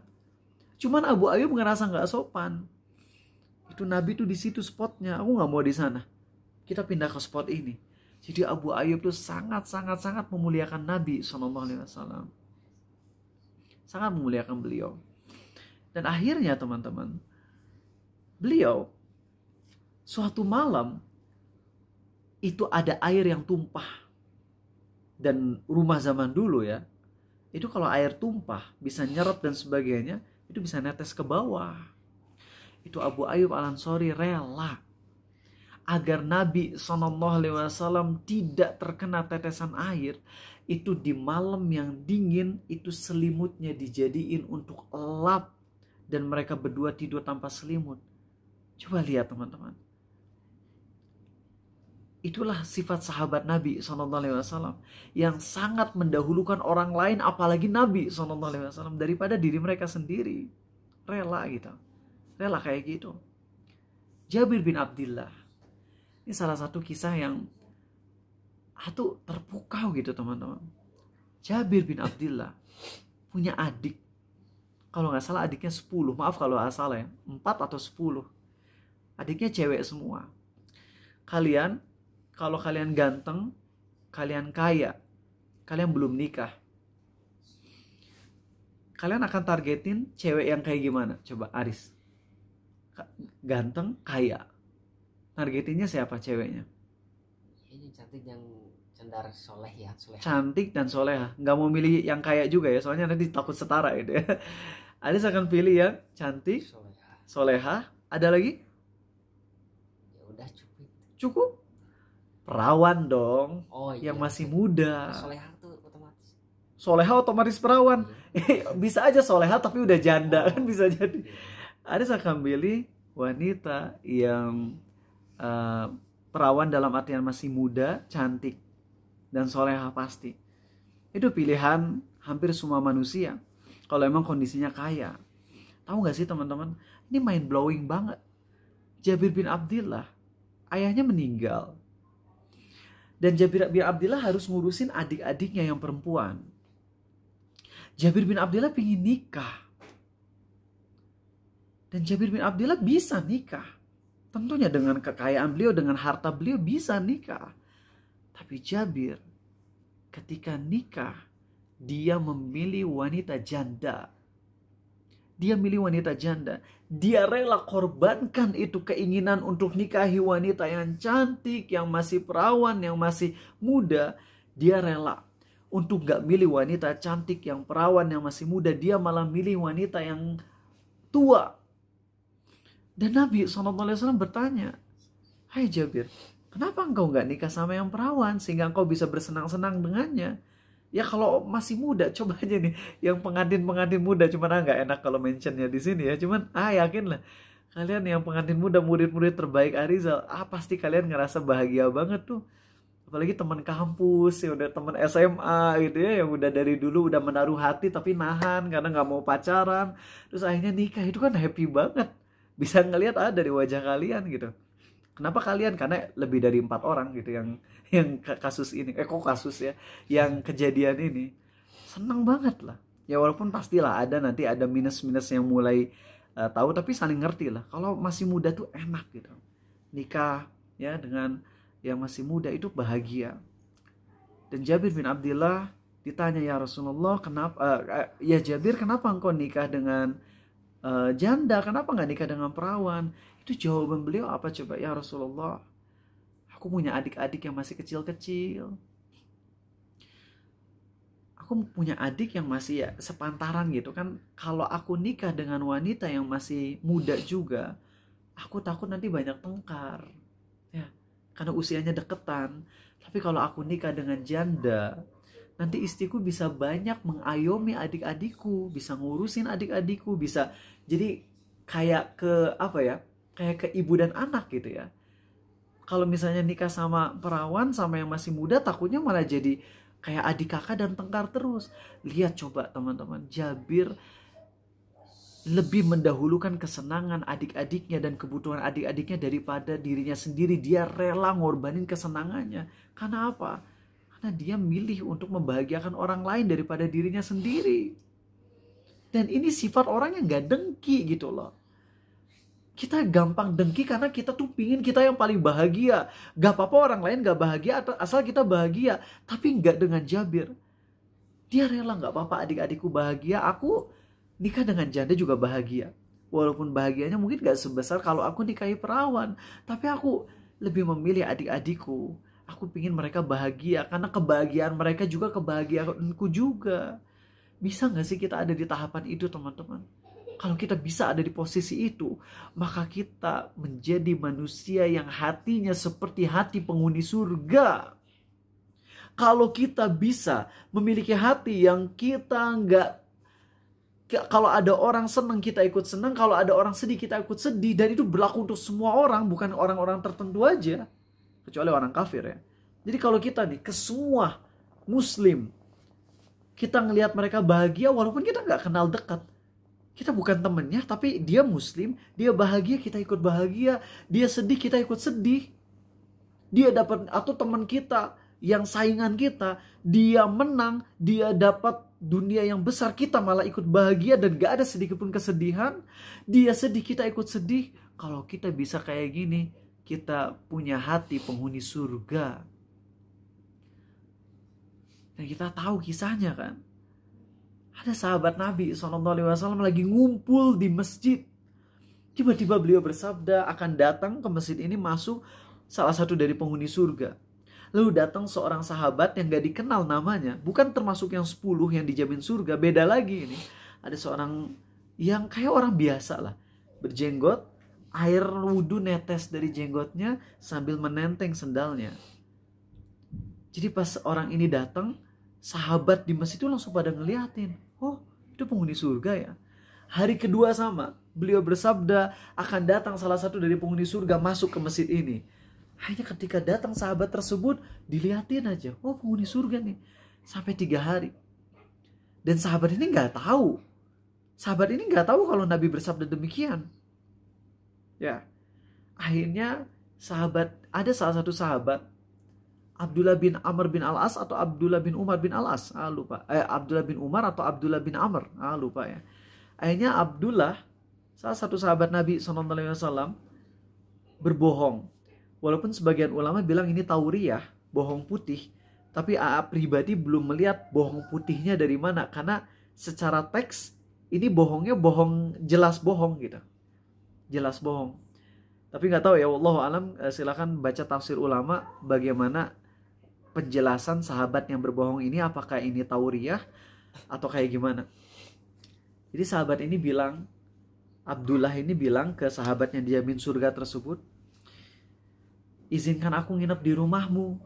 Cuman Abu Ayyub ngerasa gak sopan. Itu Nabi tuh di situ spotnya. Aku gak mau di sana. Kita pindah ke spot ini. Jadi Abu Ayyub tuh sangat memuliakan Nabi SAW. Sangat memuliakan beliau. Dan akhirnya teman-teman, beliau suatu malam itu ada air yang tumpah. Dan rumah zaman dulu ya, itu kalau air tumpah bisa nyerap dan sebagainya, itu bisa netes ke bawah. Itu Abu Ayyub Al-Ansari rela agar Nabi SAW tidak terkena tetesan air. Itu di malam yang dingin, itu selimutnya dijadiin untuk lap. Dan mereka berdua tidur tanpa selimut. Coba lihat teman-teman. Itulah sifat sahabat Nabi SAW. Yang sangat mendahulukan orang lain, apalagi Nabi SAW, daripada diri mereka sendiri. Rela gitu. Rela kayak gitu. Jabir bin Abdullah. Ini salah satu kisah yang terpukau gitu teman-teman. Jabir bin Abdullah punya adik. Kalau nggak salah adiknya 10. Maaf kalau nggak salah ya. 4 atau 10. Adiknya cewek semua. Kalau kalian ganteng, kalian kaya, kalian belum nikah, kalian akan targetin cewek yang kayak gimana? Coba Aris. Ganteng, kaya. Targetinnya siapa ceweknya? Ini cantik yang cendar soleh ya, soleha. Cantik dan soleha. Nggak mau milih yang kaya juga ya, soalnya nanti takut setara gitu ya. Aris akan pilih yang cantik, soleha. Ada lagi? Ya udah cukup. Cukup? Perawan dong. Oh, iya. Yang masih muda. Soleha tuh otomatis. Soleha otomatis perawan. Iya. Bisa aja soleha tapi udah janda, kan bisa jadi. Aris akan pilih wanita yang perawan dalam artian masih muda, cantik, dan soleha pasti. Itu pilihan hampir semua manusia kalau emang kondisinya kaya. Tahu gak sih teman-teman, ini mind blowing banget. Jabir bin Abdullah, ayahnya meninggal, dan Jabir bin Abdullah harus ngurusin adik-adiknya yang perempuan. Jabir bin Abdullah pingin nikah, dan Jabir bin Abdullah bisa nikah. Tentunya dengan kekayaan beliau, dengan harta beliau bisa nikah. Tapi Jabir ketika nikah, dia memilih wanita janda. Dia milih wanita janda. Dia rela korbankan itu keinginan untuk nikahi wanita yang cantik, yang masih perawan, yang masih muda. Dia rela untuk gak milih wanita cantik yang perawan, yang masih muda. Dia malah milih wanita yang tua. Dan Nabi SAW bertanya, "Hai Jabir, kenapa engkau gak nikah sama yang perawan sehingga engkau bisa bersenang-senang dengannya? Ya kalau masih muda, coba aja nih yang pengantin-pengantin muda, cuman nggak enak kalau mentionnya di sini ya, cuman yakin lah kalian yang pengantin muda, murid-murid terbaik Arizal, pasti kalian ngerasa bahagia banget tuh. Apalagi teman kampus, ya udah teman SMA gitu ya, yang udah dari dulu udah menaruh hati tapi nahan karena nggak mau pacaran, terus akhirnya nikah, itu kan happy banget. Bisa ngelihat dari wajah kalian gitu. Kenapa kalian? Karena lebih dari 4 orang gitu yang kasus ini, kok kasus ya, yang kejadian ini. Senang banget lah. Ya walaupun pastilah nanti ada minus-minus yang mulai tahu, tapi saling ngerti lah. Kalau masih muda tuh enak gitu. Nikah ya dengan yang masih muda itu bahagia. Dan Jabir bin Abdullah ditanya, "Ya Rasulullah, kenapa ya Jabir, kenapa engkau nikah dengan janda? Kenapa nggak nikah dengan perawan?" Itu jawaban beliau apa coba? "Ya Rasulullah, aku punya adik-adik yang masih kecil-kecil. Aku punya adik yang masih ya sepantaran gitu kan. Kalau aku nikah dengan wanita yang masih muda juga, aku takut nanti banyak tengkar. Ya, karena usianya deketan. Tapi kalau aku nikah dengan janda, nanti istriku bisa banyak mengayomi adik-adikku, bisa ngurusin adik-adikku, bisa jadi kayak kayak ke ibu dan anak gitu ya. Kalau misalnya nikah sama perawan sama yang masih muda, takutnya malah jadi kayak adik kakak dan tengkar terus." Lihat coba teman-teman, Jabir lebih mendahulukan kesenangan adik-adiknya dan kebutuhan adik-adiknya daripada dirinya sendiri. Dia rela ngorbanin kesenangannya. Karena apa? Karena dia milih untuk membahagiakan orang lain daripada dirinya sendiri. Dan ini sifat orang yang gak dengki gitu loh. Kita gampang dengki karena kita tuh pingin kita yang paling bahagia. Gak apa-apa orang lain gak bahagia asal kita bahagia. Tapi gak dengan Jabir. Dia rela, gak apa-apa adik-adikku bahagia, aku nikah dengan janda juga bahagia. Walaupun bahagianya mungkin gak sebesar kalau aku nikahi perawan. Tapi aku lebih memilih adik-adikku. Aku pingin mereka bahagia karena kebahagiaan mereka juga kebahagiaanku juga. Bisa gak sih kita ada di tahapan itu teman-teman? Kalau kita bisa ada di posisi itu, maka kita menjadi manusia yang hatinya seperti hati penghuni surga. Kalau kita bisa memiliki hati yang kita kalau ada orang senang kita ikut senang, kalau ada orang sedih kita ikut sedih, dan itu berlaku untuk semua orang, bukan orang-orang tertentu aja, kecuali orang kafir ya. Jadi kalau kita nih ke semua muslim, kita ngelihat mereka bahagia walaupun kita nggak kenal dekat. Kita bukan temennya, tapi dia muslim, dia bahagia, kita ikut bahagia. Dia sedih, kita ikut sedih. Dia dapat, atau teman kita yang saingan kita, dia menang, dia dapat dunia yang besar, kita malah ikut bahagia dan gak ada sedikit pun kesedihan. Dia sedih, kita ikut sedih. Kalau kita bisa kayak gini, kita punya hati penghuni surga. Dan kita tahu kisahnya kan. Ada sahabat Nabi SAW lagi ngumpul di masjid. Tiba-tiba beliau bersabda, akan datang ke masjid ini masuk salah satu dari penghuni surga. Lalu datang seorang sahabat yang gak dikenal namanya. Bukan termasuk yang 10 yang dijamin surga. Beda lagi ini. Ada seorang yang kayak orang biasa lah. Berjenggot, air wudhu netes dari jenggotnya sambil menenteng sendalnya. Jadi pas orang ini datang, sahabat di masjid itu langsung pada ngeliatin. Oh, itu penghuni surga ya. Hari kedua sama, beliau bersabda akan datang salah satu dari penghuni surga masuk ke masjid ini. Hanya ketika datang sahabat tersebut, dilihatin aja. Oh, penghuni surga nih. Sampai 3 hari. Dan sahabat ini gak tahu. Sahabat ini gak tahu kalau Nabi bersabda demikian. Ya. Akhirnya ada salah satu sahabat, Abdullah bin Amr bin Al-As atau Abdullah bin Umar bin Al-As, lupa. Abdullah bin Umar atau Abdullah bin Amr, lupa ya. Akhirnya Abdullah, salah satu sahabat Nabi SAW, berbohong. Walaupun sebagian ulama bilang ini tauriyah, bohong putih. Tapi AA pribadi belum melihat bohong putihnya dari mana. Karena secara teks ini bohongnya bohong, jelas bohong gitu. Jelas bohong. Tapi nggak tahu ya, wallahu alam, silakan baca tafsir ulama bagaimana penjelasan sahabat yang berbohong ini, apakah ini tauriyah atau kayak gimana. Jadi sahabat ini bilang, Abdullah ini bilang ke sahabat yang dijamin surga tersebut, izinkan aku nginep di rumahmu.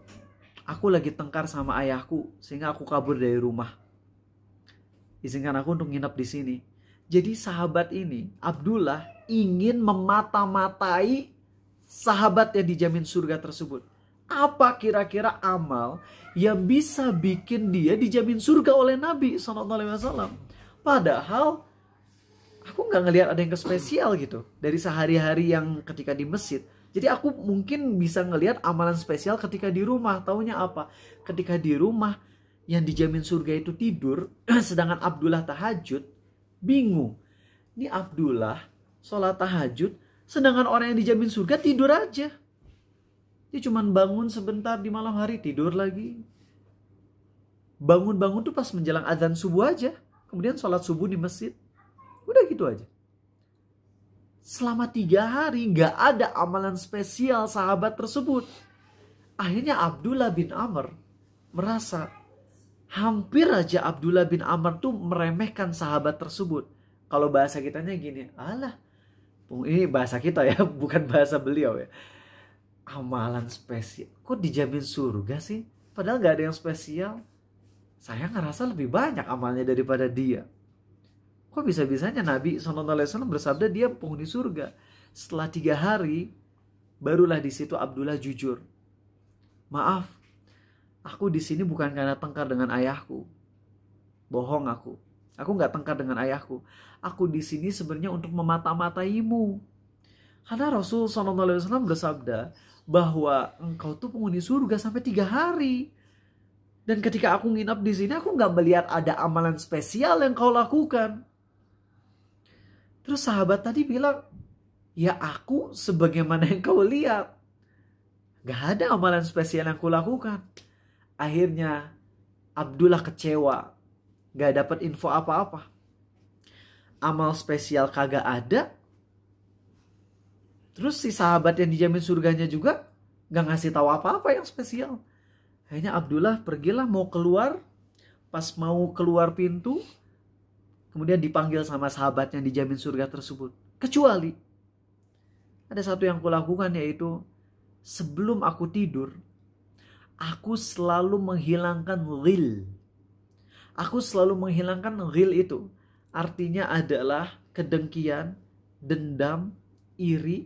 Aku lagi tengkar sama ayahku sehingga aku kabur dari rumah. Izinkan aku untuk nginep di sini. Jadi sahabat ini, Abdullah, ingin memata-matai sahabat yang dijamin surga tersebut. Apa kira-kira amal yang bisa bikin dia dijamin surga oleh Nabi SAW? Padahal aku nggak ngelihat ada yang spesial gitu dari sehari-hari yang ketika di masjid. Jadi aku mungkin bisa ngelihat amalan spesial ketika di rumah. Taunya apa? Ketika di rumah yang dijamin surga itu tidur, sedangkan Abdullah tahajud. Bingung. Ini Abdullah sholat tahajud, sedangkan orang yang dijamin surga tidur aja. Dia cuma bangun sebentar di malam hari, tidur lagi. Bangun-bangun tuh pas menjelang azan subuh aja. Kemudian sholat subuh di masjid. Udah gitu aja. Selama 3 hari gak ada amalan spesial sahabat tersebut. Akhirnya Abdullah bin Amr merasa hampir aja Abdullah bin Amr tuh meremehkan sahabat tersebut. Kalau bahasa kitanya gini, alah, ini bahasa kita ya, bukan bahasa beliau ya. Amalan spesial, kok dijamin surga sih? Padahal gak ada yang spesial. Saya ngerasa lebih banyak amalnya daripada dia. Kok bisa-bisanya Nabi SAW bersabda dia penghuni surga. Setelah 3 hari, barulah di situ Abdullah jujur. Maaf, aku di sini bukan karena tengkar dengan ayahku. Bohong aku. Aku nggak tengkar dengan ayahku. Aku di sini sebenarnya untuk memata-mataimu. Karena Rasul SAW bersabda bahwa engkau tuh penghuni surga sampai 3 hari. Dan ketika aku nginap di sini, aku nggak melihat ada amalan spesial yang kau lakukan. Terus sahabat tadi bilang, ya aku sebagaimana yang kau lihat. Gak ada amalan spesial yang kau lakukan. Akhirnya Abdullah kecewa. Gak dapat info apa-apa. Amal spesial kagak ada. Terus si sahabat yang dijamin surganya juga gak ngasih tahu apa-apa yang spesial. Akhirnya Abdullah pergilah mau keluar. Pas mau keluar pintu, kemudian dipanggil sama sahabat yang dijamin surga tersebut. Kecuali ada satu yang kulakukan, yaitu sebelum aku tidur, aku selalu menghilangkan ghil. Aku selalu menghilangkan ghil itu. Artinya adalah kedengkian, dendam, iri.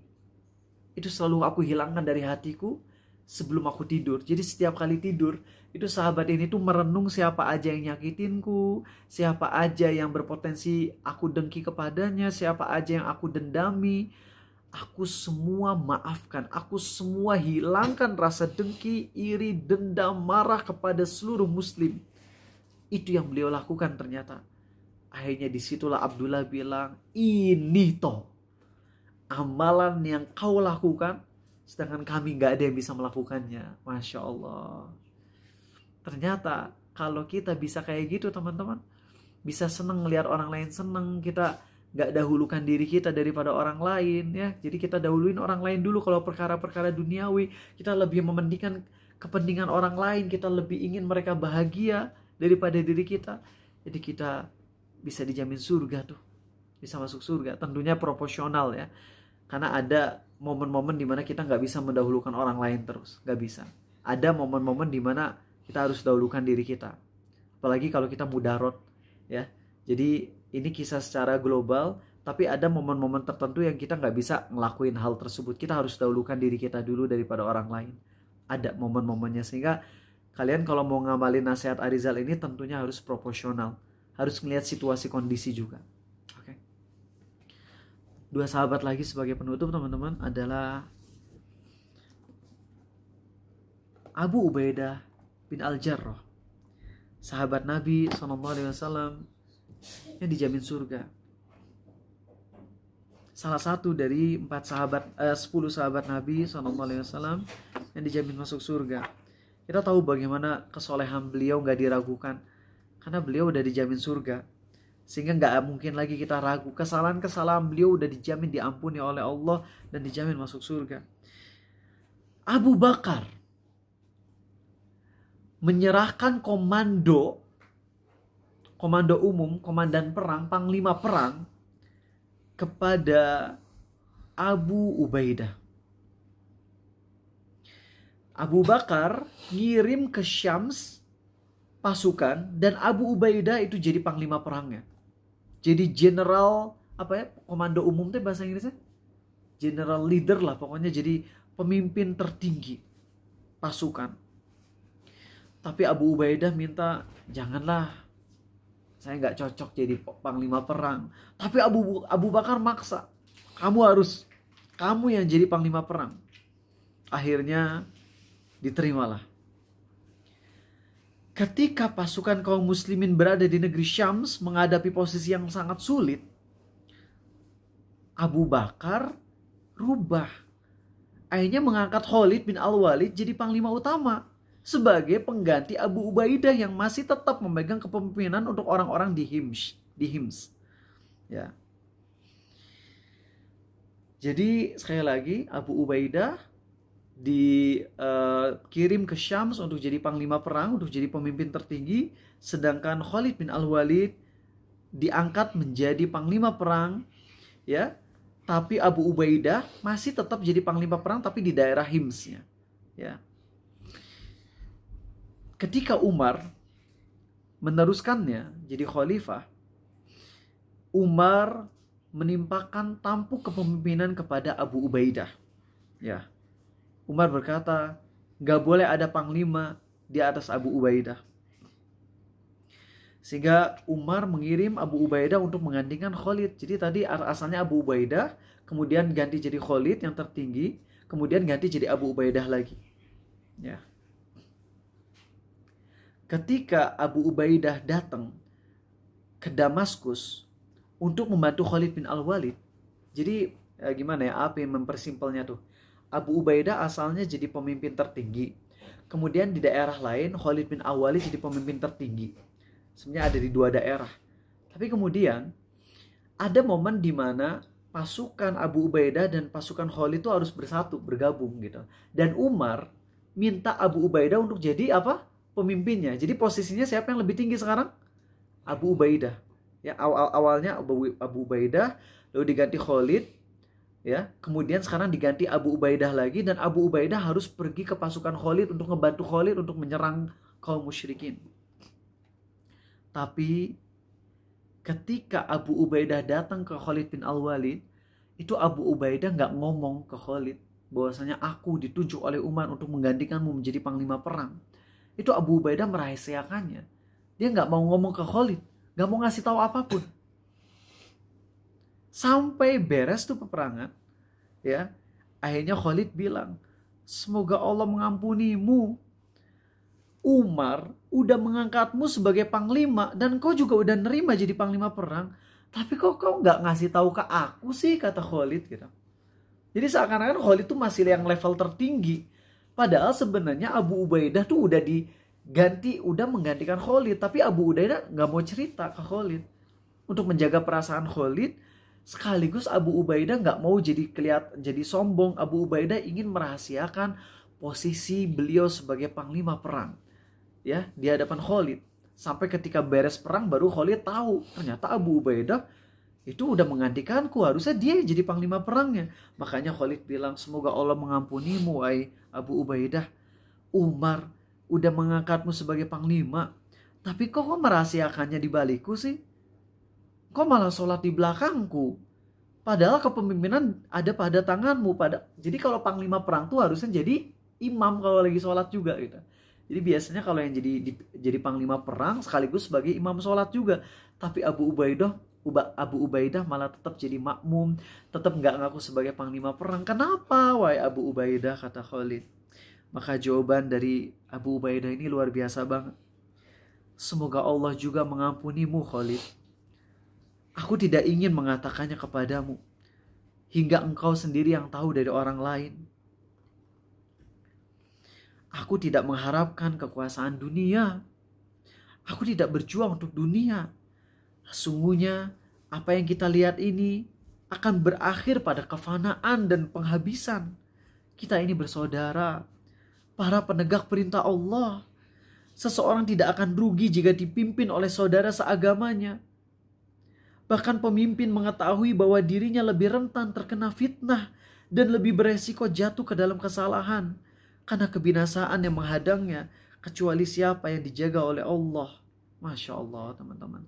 Itu selalu aku hilangkan dari hatiku sebelum aku tidur. Jadi setiap kali tidur, itu sahabat ini tuh merenung siapa aja yang nyakitinku, siapa aja yang berpotensi aku dengki kepadanya, siapa aja yang aku dendami. Aku semua maafkan, aku semua hilangkan rasa dengki, iri, dendam, marah kepada seluruh muslim. Itu yang beliau lakukan ternyata. Akhirnya disitulah Abdullah bilang, ini toh amalan yang kau lakukan, sedangkan kami gak ada yang bisa melakukannya. Masya Allah. Ternyata kalau kita bisa kayak gitu teman-teman, bisa seneng ngelihat orang lain seneng, kita gak dahulukan diri kita daripada orang lain ya. Jadi kita dahuluin orang lain dulu kalau perkara-perkara duniawi. Kita lebih mementingkan kepentingan orang lain, kita lebih ingin mereka bahagia daripada diri kita. Jadi kita bisa dijamin surga tuh, bisa masuk surga. Tentunya proporsional ya, karena ada momen-momen dimana kita nggak bisa mendahulukan orang lain terus, nggak bisa. Ada momen-momen dimana kita harus dahulukan diri kita, apalagi kalau kita mudarat ya. Jadi ini kisah secara global, tapi ada momen-momen tertentu yang kita nggak bisa ngelakuin hal tersebut. Kita harus dahulukan diri kita dulu daripada orang lain. Ada momen-momennya, sehingga kalian kalau mau ngamalin nasihat Arizal ini tentunya harus proporsional, harus melihat situasi kondisi juga. Oke. 2 sahabat lagi sebagai penutup teman-teman adalah Abu Ubaidah bin Al-Jarrah, sahabat Nabi SAW yang dijamin surga. Salah satu dari 10 sahabat Nabi SAW yang dijamin masuk surga. Kita tahu bagaimana kesolehan beliau gak diragukan, karena beliau udah dijamin surga. Sehingga nggak mungkin lagi kita ragu. Kesalahan-kesalahan beliau udah dijamin diampuni oleh Allah dan dijamin masuk surga. Abu Bakar menyerahkan komando umum, komandan perang, panglima perang kepada Abu Ubaidah. Abu Bakar ngirim ke Syams pasukan dan Abu Ubaidah itu jadi panglima perangnya. Jadi general komando umum itu bahasa Inggrisnya? General leader lah pokoknya, jadi pemimpin tertinggi pasukan. Tapi Abu Ubaidah minta, janganlah, saya nggak cocok jadi panglima perang. Tapi Abu Bakar maksa, kamu yang jadi panglima perang. Akhirnya diterimalah. Ketika pasukan kaum muslimin berada di negeri Syams menghadapi posisi yang sangat sulit, Abu Bakar rubah. Akhirnya mengangkat Khalid bin Al-Walid jadi panglima utama sebagai pengganti Abu Ubaidah yang masih tetap memegang kepemimpinan untuk orang-orang di Hims. Ya. Jadi sekali lagi Abu Ubaidah dikirim ke Syams untuk jadi panglima perang, untuk jadi pemimpin tertinggi, sedangkan Khalid bin Al-Walid diangkat menjadi panglima perang, ya. Tapi Abu Ubaidah masih tetap jadi panglima perang tapi di daerah Himsnya, ya. Ketika Umar meneruskannya jadi khalifah, Umar menimpakan tampuk kepemimpinan kepada Abu Ubaidah, ya. Umar berkata, gak boleh ada panglima di atas Abu Ubaidah. Sehingga Umar mengirim Abu Ubaidah untuk menggantikan Khalid. Jadi tadi asalnya Abu Ubaidah, kemudian ganti jadi Khalid yang tertinggi, kemudian ganti jadi Abu Ubaidah lagi. Ya. Ketika Abu Ubaidah datang ke Damaskus untuk membantu Khalid bin Al-Walid, jadi gimana ya, apa yang mempersimpelnya tuh? Abu Ubaidah asalnya jadi pemimpin tertinggi. Kemudian di daerah lain Khalid bin Al-Walid jadi pemimpin tertinggi. Sebenarnya ada di dua daerah. Tapi kemudian ada momen di mana pasukan Abu Ubaidah dan pasukan Khalid itu harus bersatu, bergabung gitu. Dan Umar minta Abu Ubaidah untuk jadi pemimpinnya. Jadi posisinya siapa yang lebih tinggi sekarang? Abu Ubaidah. Ya, awalnya Abu Ubaidah, lalu diganti Khalid. Ya, kemudian sekarang diganti Abu Ubaidah lagi, dan Abu Ubaidah harus pergi ke pasukan Khalid untuk ngebantu Khalid untuk menyerang kaum musyrikin. Tapi ketika Abu Ubaidah datang ke Khalid bin Al-Walid, itu Abu Ubaidah nggak ngomong ke Khalid bahwasanya aku ditunjuk oleh Umar untuk menggantikanmu menjadi panglima perang. Itu Abu Ubaidah merahasiakannya. Dia nggak mau ngomong ke Khalid, nggak mau ngasih tahu apapun. Sampai beres tuh peperangan, ya. Akhirnya Khalid bilang, semoga Allah mengampunimu. Umar udah mengangkatmu sebagai panglima dan kau juga udah nerima jadi panglima perang. Tapi kok kau nggak ngasih tahu ke aku sih, kata Khalid gitu. Jadi seakan-akan Khalid tuh masih yang level tertinggi. Padahal sebenarnya Abu Ubaidah tuh udah menggantikan Khalid. Tapi Abu Ubaidah nggak mau cerita ke Khalid. Untuk menjaga perasaan Khalid, sekaligus Abu Ubaidah nggak mau jadi sombong. Abu Ubaidah ingin merahasiakan posisi beliau sebagai panglima perang, ya, di hadapan Khalid. Sampai ketika beres perang baru Khalid tahu ternyata Abu Ubaidah itu udah menggantikanku, harusnya dia jadi panglima perangnya. Makanya Khalid bilang, semoga Allah mengampunimu wahai Abu Ubaidah. Umar udah mengangkatmu sebagai panglima, tapi kok merahasiakannya di balikku sih? Kok malah sholat di belakangku? Padahal kepemimpinan ada pada tanganmu. Jadi kalau panglima perang tuh harusnya jadi imam kalau lagi sholat juga gitu. Jadi biasanya kalau yang jadi panglima perang sekaligus sebagai imam sholat juga. Tapi Abu Ubaidah malah tetap jadi makmum, tetap nggak ngaku sebagai panglima perang. Kenapa wahai Abu Ubaidah, kata Khalid. Maka jawaban dari Abu Ubaidah ini luar biasa banget. Semoga Allah juga mengampunimu Khalid. Aku tidak ingin mengatakannya kepadamu, hingga engkau sendiri yang tahu dari orang lain. Aku tidak mengharapkan kekuasaan dunia. Aku tidak berjuang untuk dunia. Sungguhnya apa yang kita lihat ini akan berakhir pada kefanaan dan penghabisan. Kita ini bersaudara, para penegak perintah Allah. Seseorang tidak akan rugi jika dipimpin oleh saudara seagamanya. Bahkan pemimpin mengetahui bahwa dirinya lebih rentan terkena fitnah dan lebih beresiko jatuh ke dalam kesalahan karena kebinasaan yang menghadangnya, kecuali siapa yang dijaga oleh Allah. Masya Allah teman-teman.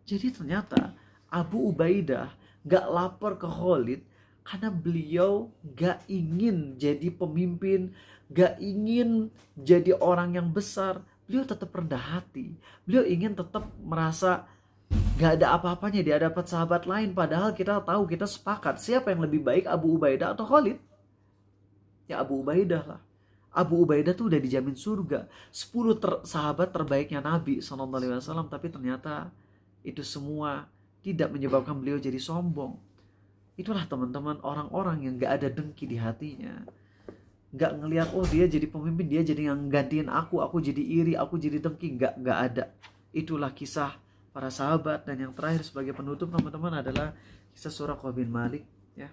Jadi ternyata Abu Ubaidah gak lapor ke Khalid karena beliau gak ingin jadi pemimpin, gak ingin jadi orang yang besar. Beliau tetap rendah hati. Beliau ingin tetap merasa gak ada apa-apanya di hadapan sahabat lain. Padahal kita tahu, kita sepakat siapa yang lebih baik, Abu Ubaidah atau Khalid? Ya Abu Ubaidah lah. Abu Ubaidah tuh udah dijamin surga. 10 sahabat terbaiknya Nabi SAW. Tapi ternyata itu semua tidak menyebabkan beliau jadi sombong. Itulah teman-teman orang-orang yang gak ada dengki di hatinya. Gak ngelihat oh dia jadi pemimpin, dia jadi yang gantiin aku jadi iri, aku jadi dengki. Gak ada. Itulah kisah para sahabat. Dan yang terakhir sebagai penutup teman-teman adalah kisah Suraqah bin Malik ya.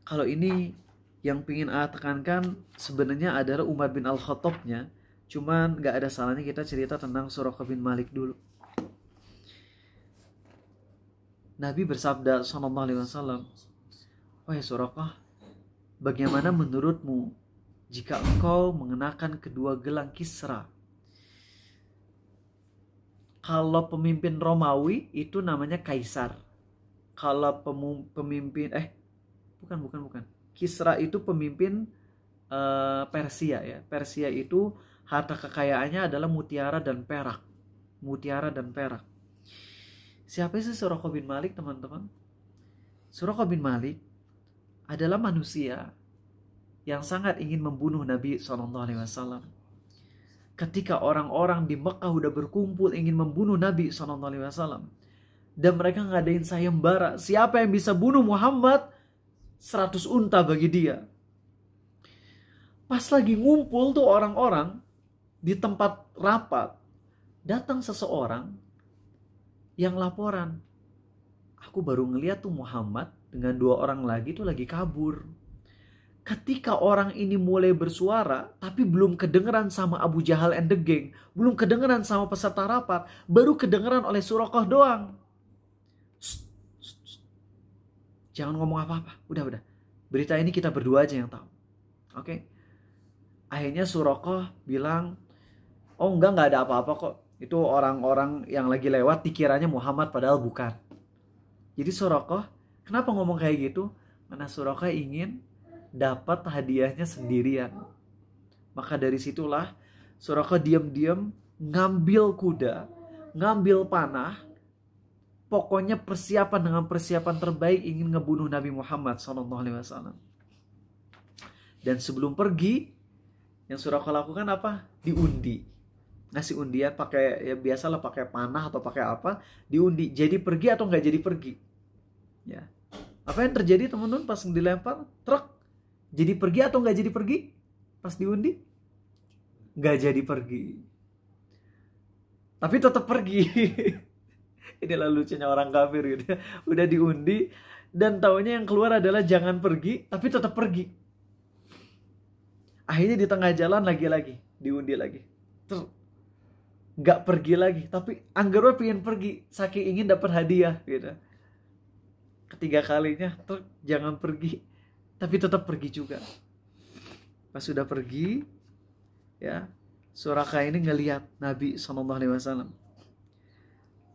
Kalau ini yang ingin saya tekankan sebenarnya adalah Umar bin Al-Khattabnya. Cuman gak ada salahnya kita cerita tentang Suraqah bin Malik dulu. Nabi bersabda SAW, wahai Suraqah, bagaimana menurutmu jika engkau mengenakan kedua gelang Kisra? Kalau pemimpin Romawi itu namanya Kaisar. Kalau pemimpin bukan. Kisra itu pemimpin Persia ya. Persia itu harta kekayaannya adalah mutiara dan perak. Siapa sih Suraqah bin Malik teman-teman? Suraqah bin Malik adalah manusia yang sangat ingin membunuh Nabi SAW. Ketika orang-orang di Mekah udah berkumpul ingin membunuh Nabi SAW, dan mereka ngadain sayembara, siapa yang bisa bunuh Muhammad, 100 unta bagi dia. Pas lagi ngumpul tuh orang-orang di tempat rapat, datang seseorang yang laporan, aku baru ngeliat tuh Muhammad dengan 2 orang lagi tuh lagi kabur. Ketika orang ini mulai bersuara, tapi belum kedengeran sama Abu Jahal and the gang, belum kedengeran sama peserta rapat, baru kedengeran oleh Suraqah doang. Jangan ngomong apa-apa, udah. Berita ini kita berdua aja yang tahu. Oke? Akhirnya Suraqah bilang, oh enggak ada apa-apa kok. Itu orang-orang yang lagi lewat dikiranya Muhammad padahal bukan. Jadi Suraqah, kenapa ngomong kayak gitu? Karena Suraqah ingin dapat hadiahnya sendirian. Maka dari situlah Suraqah diam-diam ngambil kuda, ngambil panah, pokoknya persiapan dengan persiapan terbaik ingin ngebunuh Nabi Muhammad SAW. Dan sebelum pergi, yang Suraqah lakukan apa? Diundi. Ngasih undian pakai, ya biasalah pakai panah atau pakai apa, diundi. Jadi pergi atau nggak jadi pergi. Ya. Apa yang terjadi teman-teman pas dilempar truk? Jadi pergi atau nggak jadi pergi? Pas diundi? Nggak jadi pergi. Tapi tetap pergi. Inilah lucunya orang kafir gitu. Udah diundi dan taunya yang keluar adalah jangan pergi, tapi tetap pergi. Akhirnya di tengah jalan lagi-lagi diundi lagi. Terus nggak pergi lagi, tapi anggapnya pengen pergi, saking ingin dapat hadiah gitu. Ketiga kalinya tuh jangan pergi, tapi tetap pergi juga. Pas sudah pergi, ya Suraqah ini ngelihat Nabi SAW.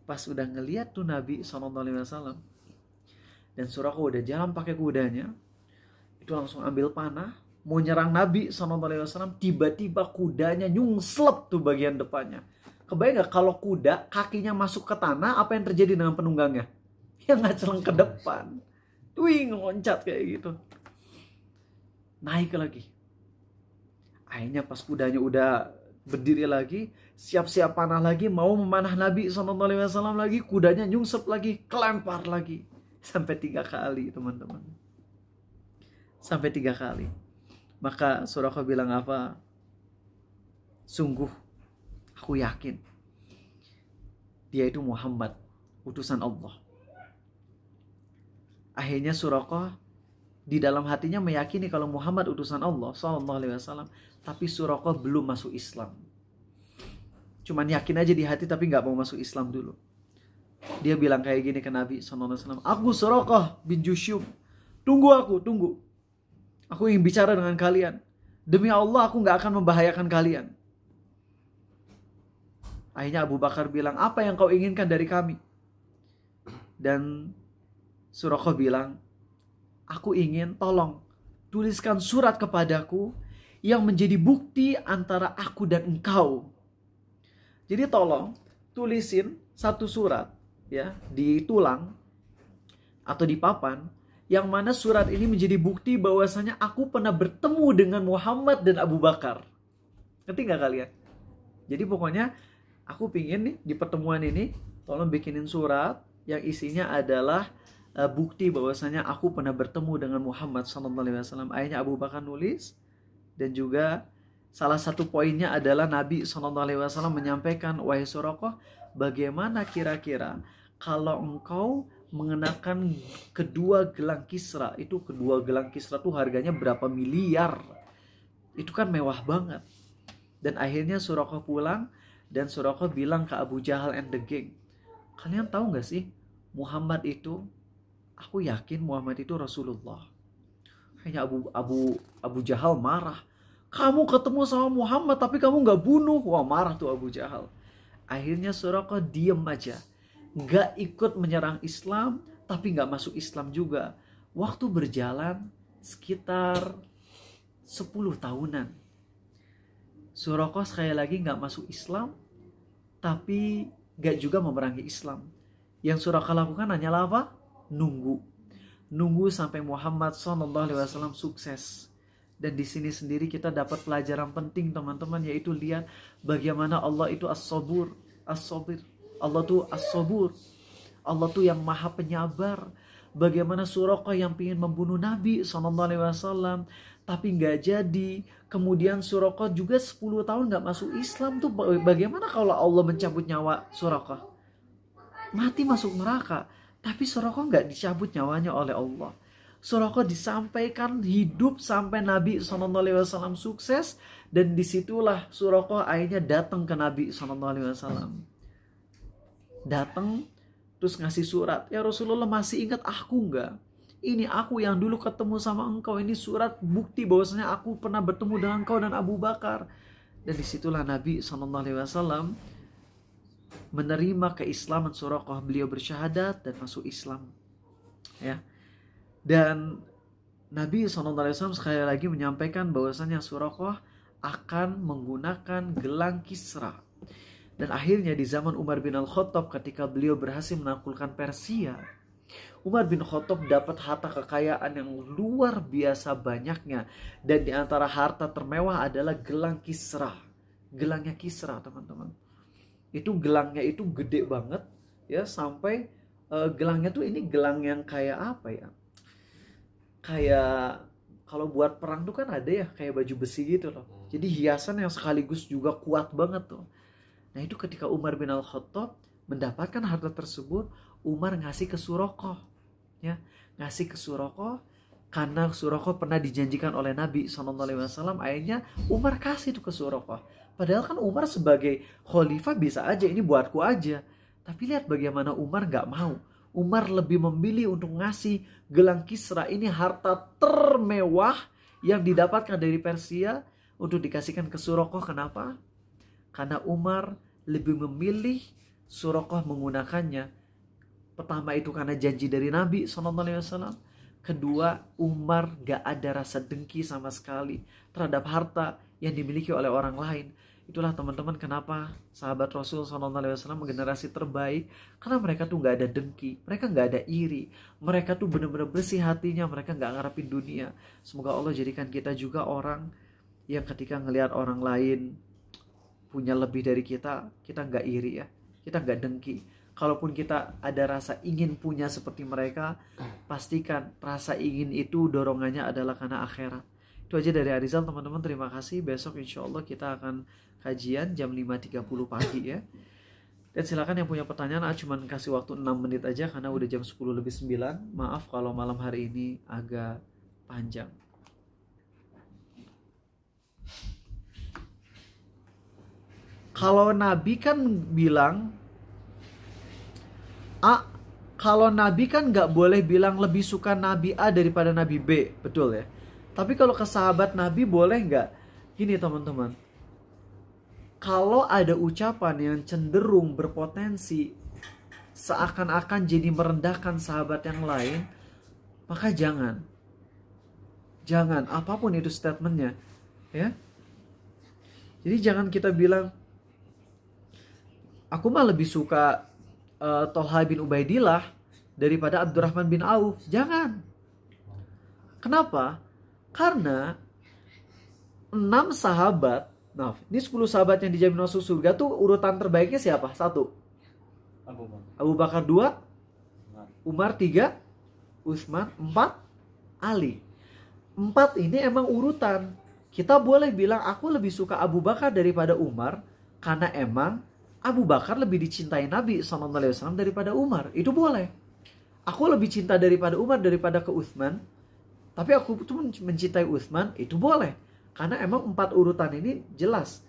Pas udah ngelihat tuh Nabi SAW, dan Suraqah udah jalan pakai kudanya, itu langsung ambil panah, mau nyerang Nabi SAW. Tiba-tiba kudanya nyungslep tuh bagian depannya. Kebayang gak kalau kuda kakinya masuk ke tanah, apa yang terjadi dengan penunggangnya? Ya ngaceleng ke depan. Wih, ngeloncat kayak gitu. Naik lagi. Akhirnya pas kudanya udah berdiri lagi, siap-siap panah lagi, mau memanah Nabi SAW lagi, kudanya nyungsep lagi, kelempar lagi. Sampai 3 kali teman-teman. Sampai 3 kali. Maka Suraqah bilang apa? Sungguh aku yakin dia itu Muhammad, utusan Allah. Akhirnya Suraqah di dalam hatinya meyakini kalau Muhammad utusan Allah Sallallahu Alaihi Wasallam, tapi Suraqah belum masuk Islam. Cuman yakin aja di hati tapi nggak mau masuk Islam dulu. Dia bilang kayak gini ke Nabi Sallallahu Alaihi Wasallam, aku Suraqah bin Jusyum, tunggu. Aku ingin bicara dengan kalian. Demi Allah aku nggak akan membahayakan kalian. Akhirnya Abu Bakar bilang, apa yang kau inginkan dari kami? Dan Suraqah bilang, aku ingin tolong tuliskan surat kepadaku yang menjadi bukti antara aku dan engkau. Jadi tolong tulisin satu surat ya di tulang atau di papan, yang mana surat ini menjadi bukti bahwasanya aku pernah bertemu dengan Muhammad dan Abu Bakar. Ngerti nggak kalian? Jadi pokoknya aku pingin nih di pertemuan ini tolong bikinin surat yang isinya adalah bukti bahwasanya aku pernah bertemu dengan Muhammad SAW. Akhirnya Abu Bakar nulis, dan juga salah satu poinnya adalah Nabi SAW menyampaikan, wahai Suraqah, bagaimana kira-kira kalau engkau mengenakan kedua gelang Kisra? Itu kedua gelang Kisra tuh harganya berapa miliar. Itu kan mewah banget. Dan akhirnya Suraqah pulang, dan Suraqah bilang ke Abu Jahal and the gang, kalian tahu gak sih Muhammad itu, aku yakin Muhammad itu Rasulullah. Hanya Abu Jahal marah. Kamu ketemu sama Muhammad tapi kamu gak bunuh. Wah, marah tuh Abu Jahal. Akhirnya Suraqah diem aja, gak ikut menyerang Islam, tapi gak masuk Islam juga. Waktu berjalan sekitar 10 tahunan. Suraqah sekali lagi gak masuk Islam, tapi gak juga memerangi Islam. Yang Suraqah lakukan hanyalah apa? Nunggu sampai Muhammad SAW sukses. Dan di sini sendiri kita dapat pelajaran penting teman-teman, yaitu lihat bagaimana Allah itu as-sabir. Allah tuh as-sabur. Allah tuh yang maha penyabar. Bagaimana Suraqah yang ingin membunuh Nabi SAW tapi nggak jadi. Kemudian Suraqah juga 10 tahun nggak masuk Islam tuh. Bagaimana kalau Allah mencabut nyawa Suraqah? Mati masuk neraka. Tapi Suraqah nggak dicabut nyawanya oleh Allah. Suraqah disampaikan hidup sampai Nabi SAW sukses. Dan disitulah Suraqah akhirnya datang ke Nabi SAW. Datang terus ngasih surat. Ya Rasulullah, masih ingat aku nggak? Ini aku yang dulu ketemu sama engkau. Ini surat bukti bahwasanya aku pernah bertemu dengan engkau dan Abu Bakar. Dan disitulah Nabi SAW menerima keislaman Suraqah. Beliau bersyahadat dan masuk Islam. Ya. Dan Nabi SAW sekali lagi menyampaikan bahwasanya Suraqah akan menggunakan gelang Kisra. Dan akhirnya di zaman Umar bin Al-Khattab, ketika beliau berhasil menaklukkan Persia, Umar bin Khattab dapat harta kekayaan yang luar biasa banyaknya. Dan di antara harta termewah adalah gelang Kisra. Gelangnya Kisra, teman-teman. Itu gelangnya itu gede banget ya, sampai gelangnya tuh ini gelang yang kayak apa ya? Kayak kalau buat perang tuh kan ada ya kayak baju besi gitu loh. Jadi hiasan yang sekaligus juga kuat banget tuh. Nah itu ketika Umar bin Al-Khattab mendapatkan harta tersebut, Umar ngasih ke Suraqah. Ya, ngasih ke Suraqah karena Suraqah pernah dijanjikan oleh Nabi SAW. Akhirnya Umar kasih tuh ke Suraqah. Padahal kan Umar sebagai khalifah bisa aja, ini buatku aja. Tapi lihat bagaimana Umar gak mau. Umar lebih memilih untuk ngasih gelang Kisra, ini harta termewah yang didapatkan dari Persia, untuk dikasihkan ke Suraqah. Kenapa? Karena Umar lebih memilih Suraqah menggunakannya. Pertama itu karena janji dari Nabi SAW. Kedua, Umar gak ada rasa dengki sama sekali terhadap harta yang dimiliki oleh orang lain. Itulah teman-teman kenapa sahabat Rasul SAW generasi terbaik. Karena mereka tuh gak ada dengki, mereka gak ada iri. Mereka tuh benar-benar bersih hatinya, mereka gak ngarepin dunia. Semoga Allah jadikan kita juga orang yang ketika ngelihat orang lain punya lebih dari kita, kita gak iri ya, kita gak dengki. Kalaupun kita ada rasa ingin punya seperti mereka, pastikan rasa ingin itu dorongannya adalah karena akhirat. Itu aja dari Arizal teman-teman, terima kasih. Besok insya Allah kita akan kajian jam 5.30 pagi ya. Dan silakan yang punya pertanyaan, cuman kasih waktu 6 menit aja karena udah jam 10 lebih 9. Maaf kalau malam hari ini agak panjang. Kalau Nabi kan bilang, kalau Nabi kan nggak boleh bilang lebih suka Nabi A daripada Nabi B, betul ya? Tapi kalau ke sahabat Nabi boleh nggak? Gini teman-teman, kalau ada ucapan yang cenderung berpotensi seakan-akan jadi merendahkan sahabat yang lain, maka jangan. Jangan, apapun itu statementnya, ya. Jadi jangan kita bilang, aku mah lebih suka Tolha bin Ubaidillah daripada Abdurrahman bin Auf. Jangan. Kenapa? Karena 6 sahabat, nah ini 10 sahabat yang dijamin masuk surga tuh urutan terbaiknya siapa? 1 Abu Bakar, 2 Umar, 3 Utsman, 4 Ali. 4 ini emang urutan. Kita boleh bilang aku lebih suka Abu Bakar daripada Umar karena emang Abu Bakar lebih dicintai Nabi SAW daripada Umar. Itu boleh. Aku lebih cinta daripada Umar daripada ke Utsman, tapi aku tuh mencintai Utsman, itu boleh. Karena emang 4 urutan ini jelas.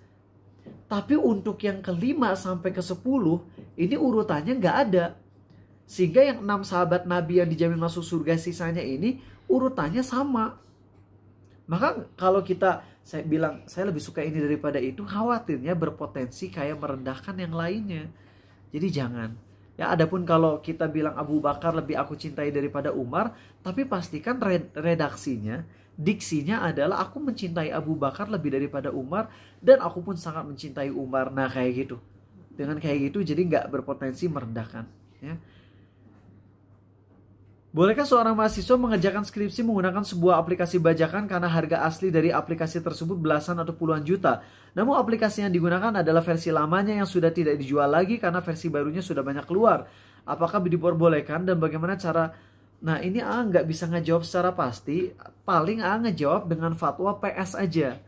Tapi untuk yang ke-5 sampai ke-10, ini urutannya nggak ada. Sehingga yang 6 sahabat Nabi yang dijamin masuk surga sisanya ini urutannya sama. Maka kalau saya bilang saya lebih suka ini daripada itu, khawatirnya berpotensi kayak merendahkan yang lainnya. Jadi jangan. Ya, adapun kalau kita bilang Abu Bakar lebih aku cintai daripada Umar, tapi pastikan redaksinya, diksinya adalah aku mencintai Abu Bakar lebih daripada Umar dan aku pun sangat mencintai Umar. Nah, kayak gitu. Dengan kayak gitu jadi nggak berpotensi merendahkan, ya. Bolehkah seorang mahasiswa mengerjakan skripsi menggunakan sebuah aplikasi bajakan karena harga asli dari aplikasi tersebut belasan atau puluhan juta? Namun aplikasi yang digunakan adalah versi lamanya yang sudah tidak dijual lagi karena versi barunya sudah banyak keluar. Apakah diperbolehkan dan bagaimana cara? Nah, ini nggak bisa ngejawab secara pasti. Paling ngejawab dengan fatwa PS aja,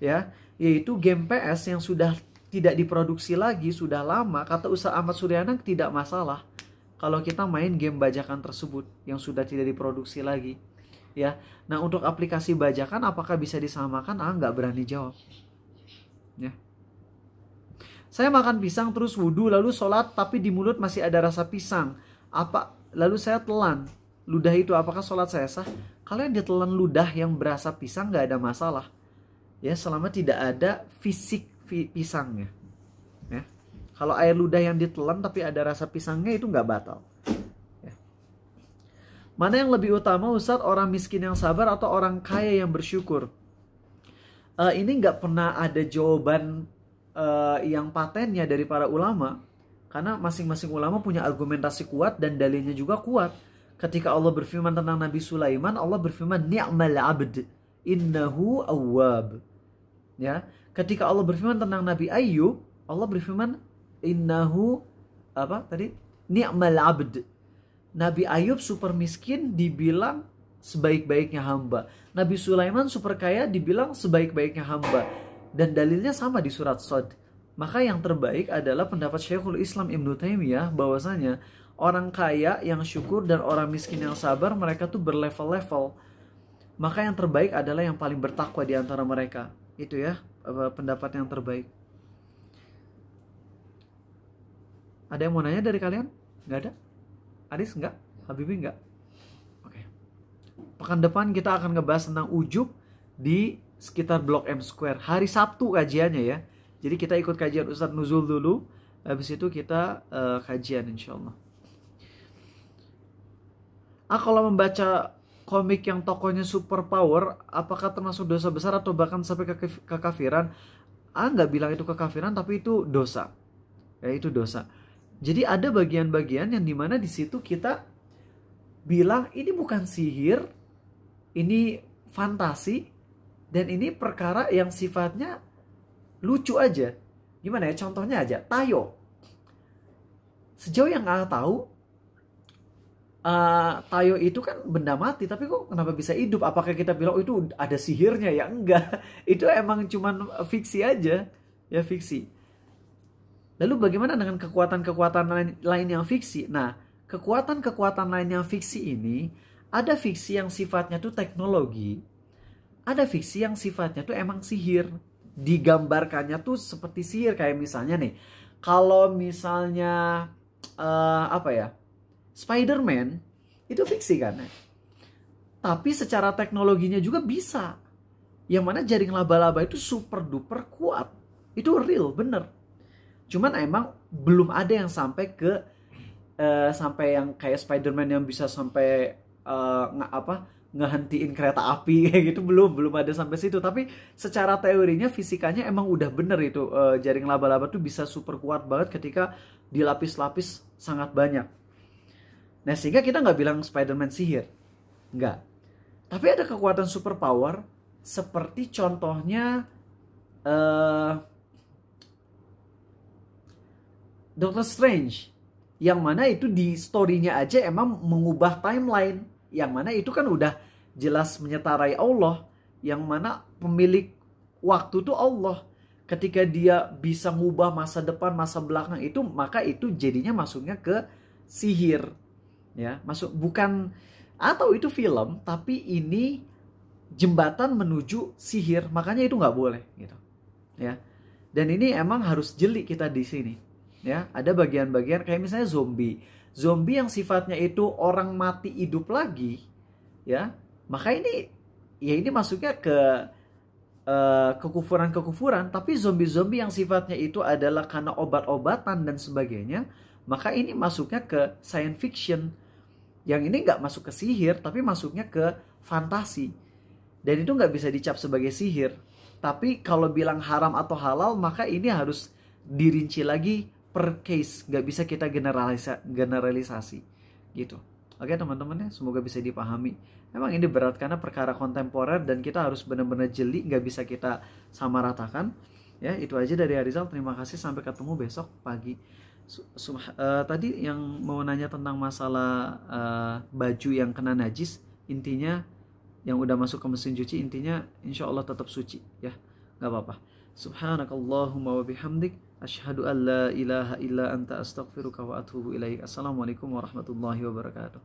ya, yaitu game PS yang sudah tidak diproduksi lagi, sudah lama. Kata Ustaz Ahmad Suryana tidak masalah kalau kita main game bajakan tersebut yang sudah tidak diproduksi lagi, ya. Nah, untuk aplikasi bajakan apakah bisa disamakan? Nggak berani jawab, ya. Saya makan pisang terus wudhu lalu sholat tapi di mulut masih ada rasa pisang. Lalu saya telan ludah itu, apakah sholat saya sah? Kalau yang ditelan ludah yang berasa pisang nggak ada masalah, ya, selama tidak ada fisik pisangnya. Kalau air ludah yang ditelan tapi ada rasa pisangnya itu nggak batal. Ya. Mana yang lebih utama Ustadz, orang miskin yang sabar atau orang kaya yang bersyukur? Ini nggak pernah ada jawaban yang patennya dari para ulama. Karena masing-masing ulama punya argumentasi kuat dan dalilnya juga kuat. Ketika Allah berfirman tentang Nabi Sulaiman, Allah berfirman ni'mal abd innahu awwab. Ya. Ketika Allah berfirman tentang Nabi Ayyub, Allah berfirman innahu ni'mal abd. Nabi Ayub super miskin dibilang sebaik-baiknya hamba. Nabi Sulaiman super kaya dibilang sebaik-baiknya hamba. Dan dalilnya sama di surat Shad. Maka yang terbaik adalah pendapat Syekhul Islam Ibnu Taimiyah bahwasanya orang kaya yang syukur dan orang miskin yang sabar mereka tuh berlevel-level. Maka yang terbaik adalah yang paling bertakwa di antara mereka. Itu ya pendapat yang terbaik. Ada yang mau nanya dari kalian? Nggak ada? Aris nggak? Habibie nggak? Oke. Pekan depan kita akan ngebahas tentang ujub di sekitar Blok M Square. Hari Sabtu kajiannya ya. Jadi kita ikut kajian Ustadz Nuzul dulu. Habis itu kita kajian insya Allah. Kalau membaca komik yang tokohnya super power, apakah termasuk dosa besar atau bahkan sampai kekafiran? Nggak bilang itu kekafiran, tapi itu dosa. Ya, itu dosa. Jadi ada bagian-bagian yang dimana di situ kita bilang ini bukan sihir, ini fantasi, dan ini perkara yang sifatnya lucu aja. Gimana ya? Contohnya aja, Tayo. Sejauh yang tahu, Tayo itu kan benda mati, tapi kok kenapa bisa hidup? Apakah kita bilang itu ada sihirnya? Ya enggak. Itu emang cuman fiksi aja, ya fiksi. Lalu bagaimana dengan kekuatan-kekuatan lain yang fiksi? Nah, kekuatan-kekuatan lain yang fiksi ini, ada fiksi yang sifatnya tuh teknologi, ada fiksi yang sifatnya tuh emang sihir. Digambarkannya tuh seperti sihir, kayak misalnya nih, kalau misalnya apa ya, Spider-Man itu fiksi kan, tapi secara teknologinya juga bisa. Yang mana jaring laba-laba itu super duper kuat, itu real, bener. Cuman emang belum ada yang sampai ke sampai yang kayak Spider-Man yang bisa sampai ngehentiin kereta api kayak gitu, belum ada sampai situ. Tapi secara teorinya, fisikanya emang udah bener itu, jaring laba-laba tuh bisa super kuat banget ketika dilapis-lapis sangat banyak. Nah, sehingga kita nggak bilang Spider-Man sihir, nggak. Tapi ada kekuatan super power seperti contohnya Doctor Strange, yang mana itu di story-nya aja emang mengubah timeline, yang mana itu kan udah jelas menyetarai Allah, yang mana pemilik waktu itu Allah. Ketika dia bisa ngubah masa depan, masa belakang itu, maka itu jadinya masuknya ke sihir, ya, masuk bukan, atau itu film, tapi ini jembatan menuju sihir, makanya itu nggak boleh gitu, ya. Dan ini emang harus jeli kita di sini. Ya, ada bagian-bagian kayak misalnya zombie yang sifatnya itu orang mati hidup lagi, ya, maka ini ya ini masuknya ke kekufuran. Tapi zombie yang sifatnya itu adalah karena obat-obatan dan sebagainya, maka ini masuknya ke science fiction, yang ini nggak masuk ke sihir, tapi masuknya ke fantasi, dan itu nggak bisa dicap sebagai sihir. Tapi kalau bilang haram atau halal, maka ini harus dirinci lagi per case, nggak bisa kita generalisasi gitu. Oke teman-teman ya, semoga bisa dipahami. Memang ini berat karena perkara kontemporer dan kita harus benar-benar jeli, nggak bisa kita samaratakan. Ya, itu aja dari Arizal. Terima kasih, sampai ketemu besok pagi. Tadi yang mau nanya tentang masalah baju yang kena najis, intinya yang udah masuk ke mesin cuci, intinya insya Allah tetap suci ya, nggak apa-apa. Subhanakallahumma wa bihamdik, asyhadu an la ilaha illa anta astaghfiruka wa atubu ilaik. Assalamualaikum warahmatullahi wabarakatuh.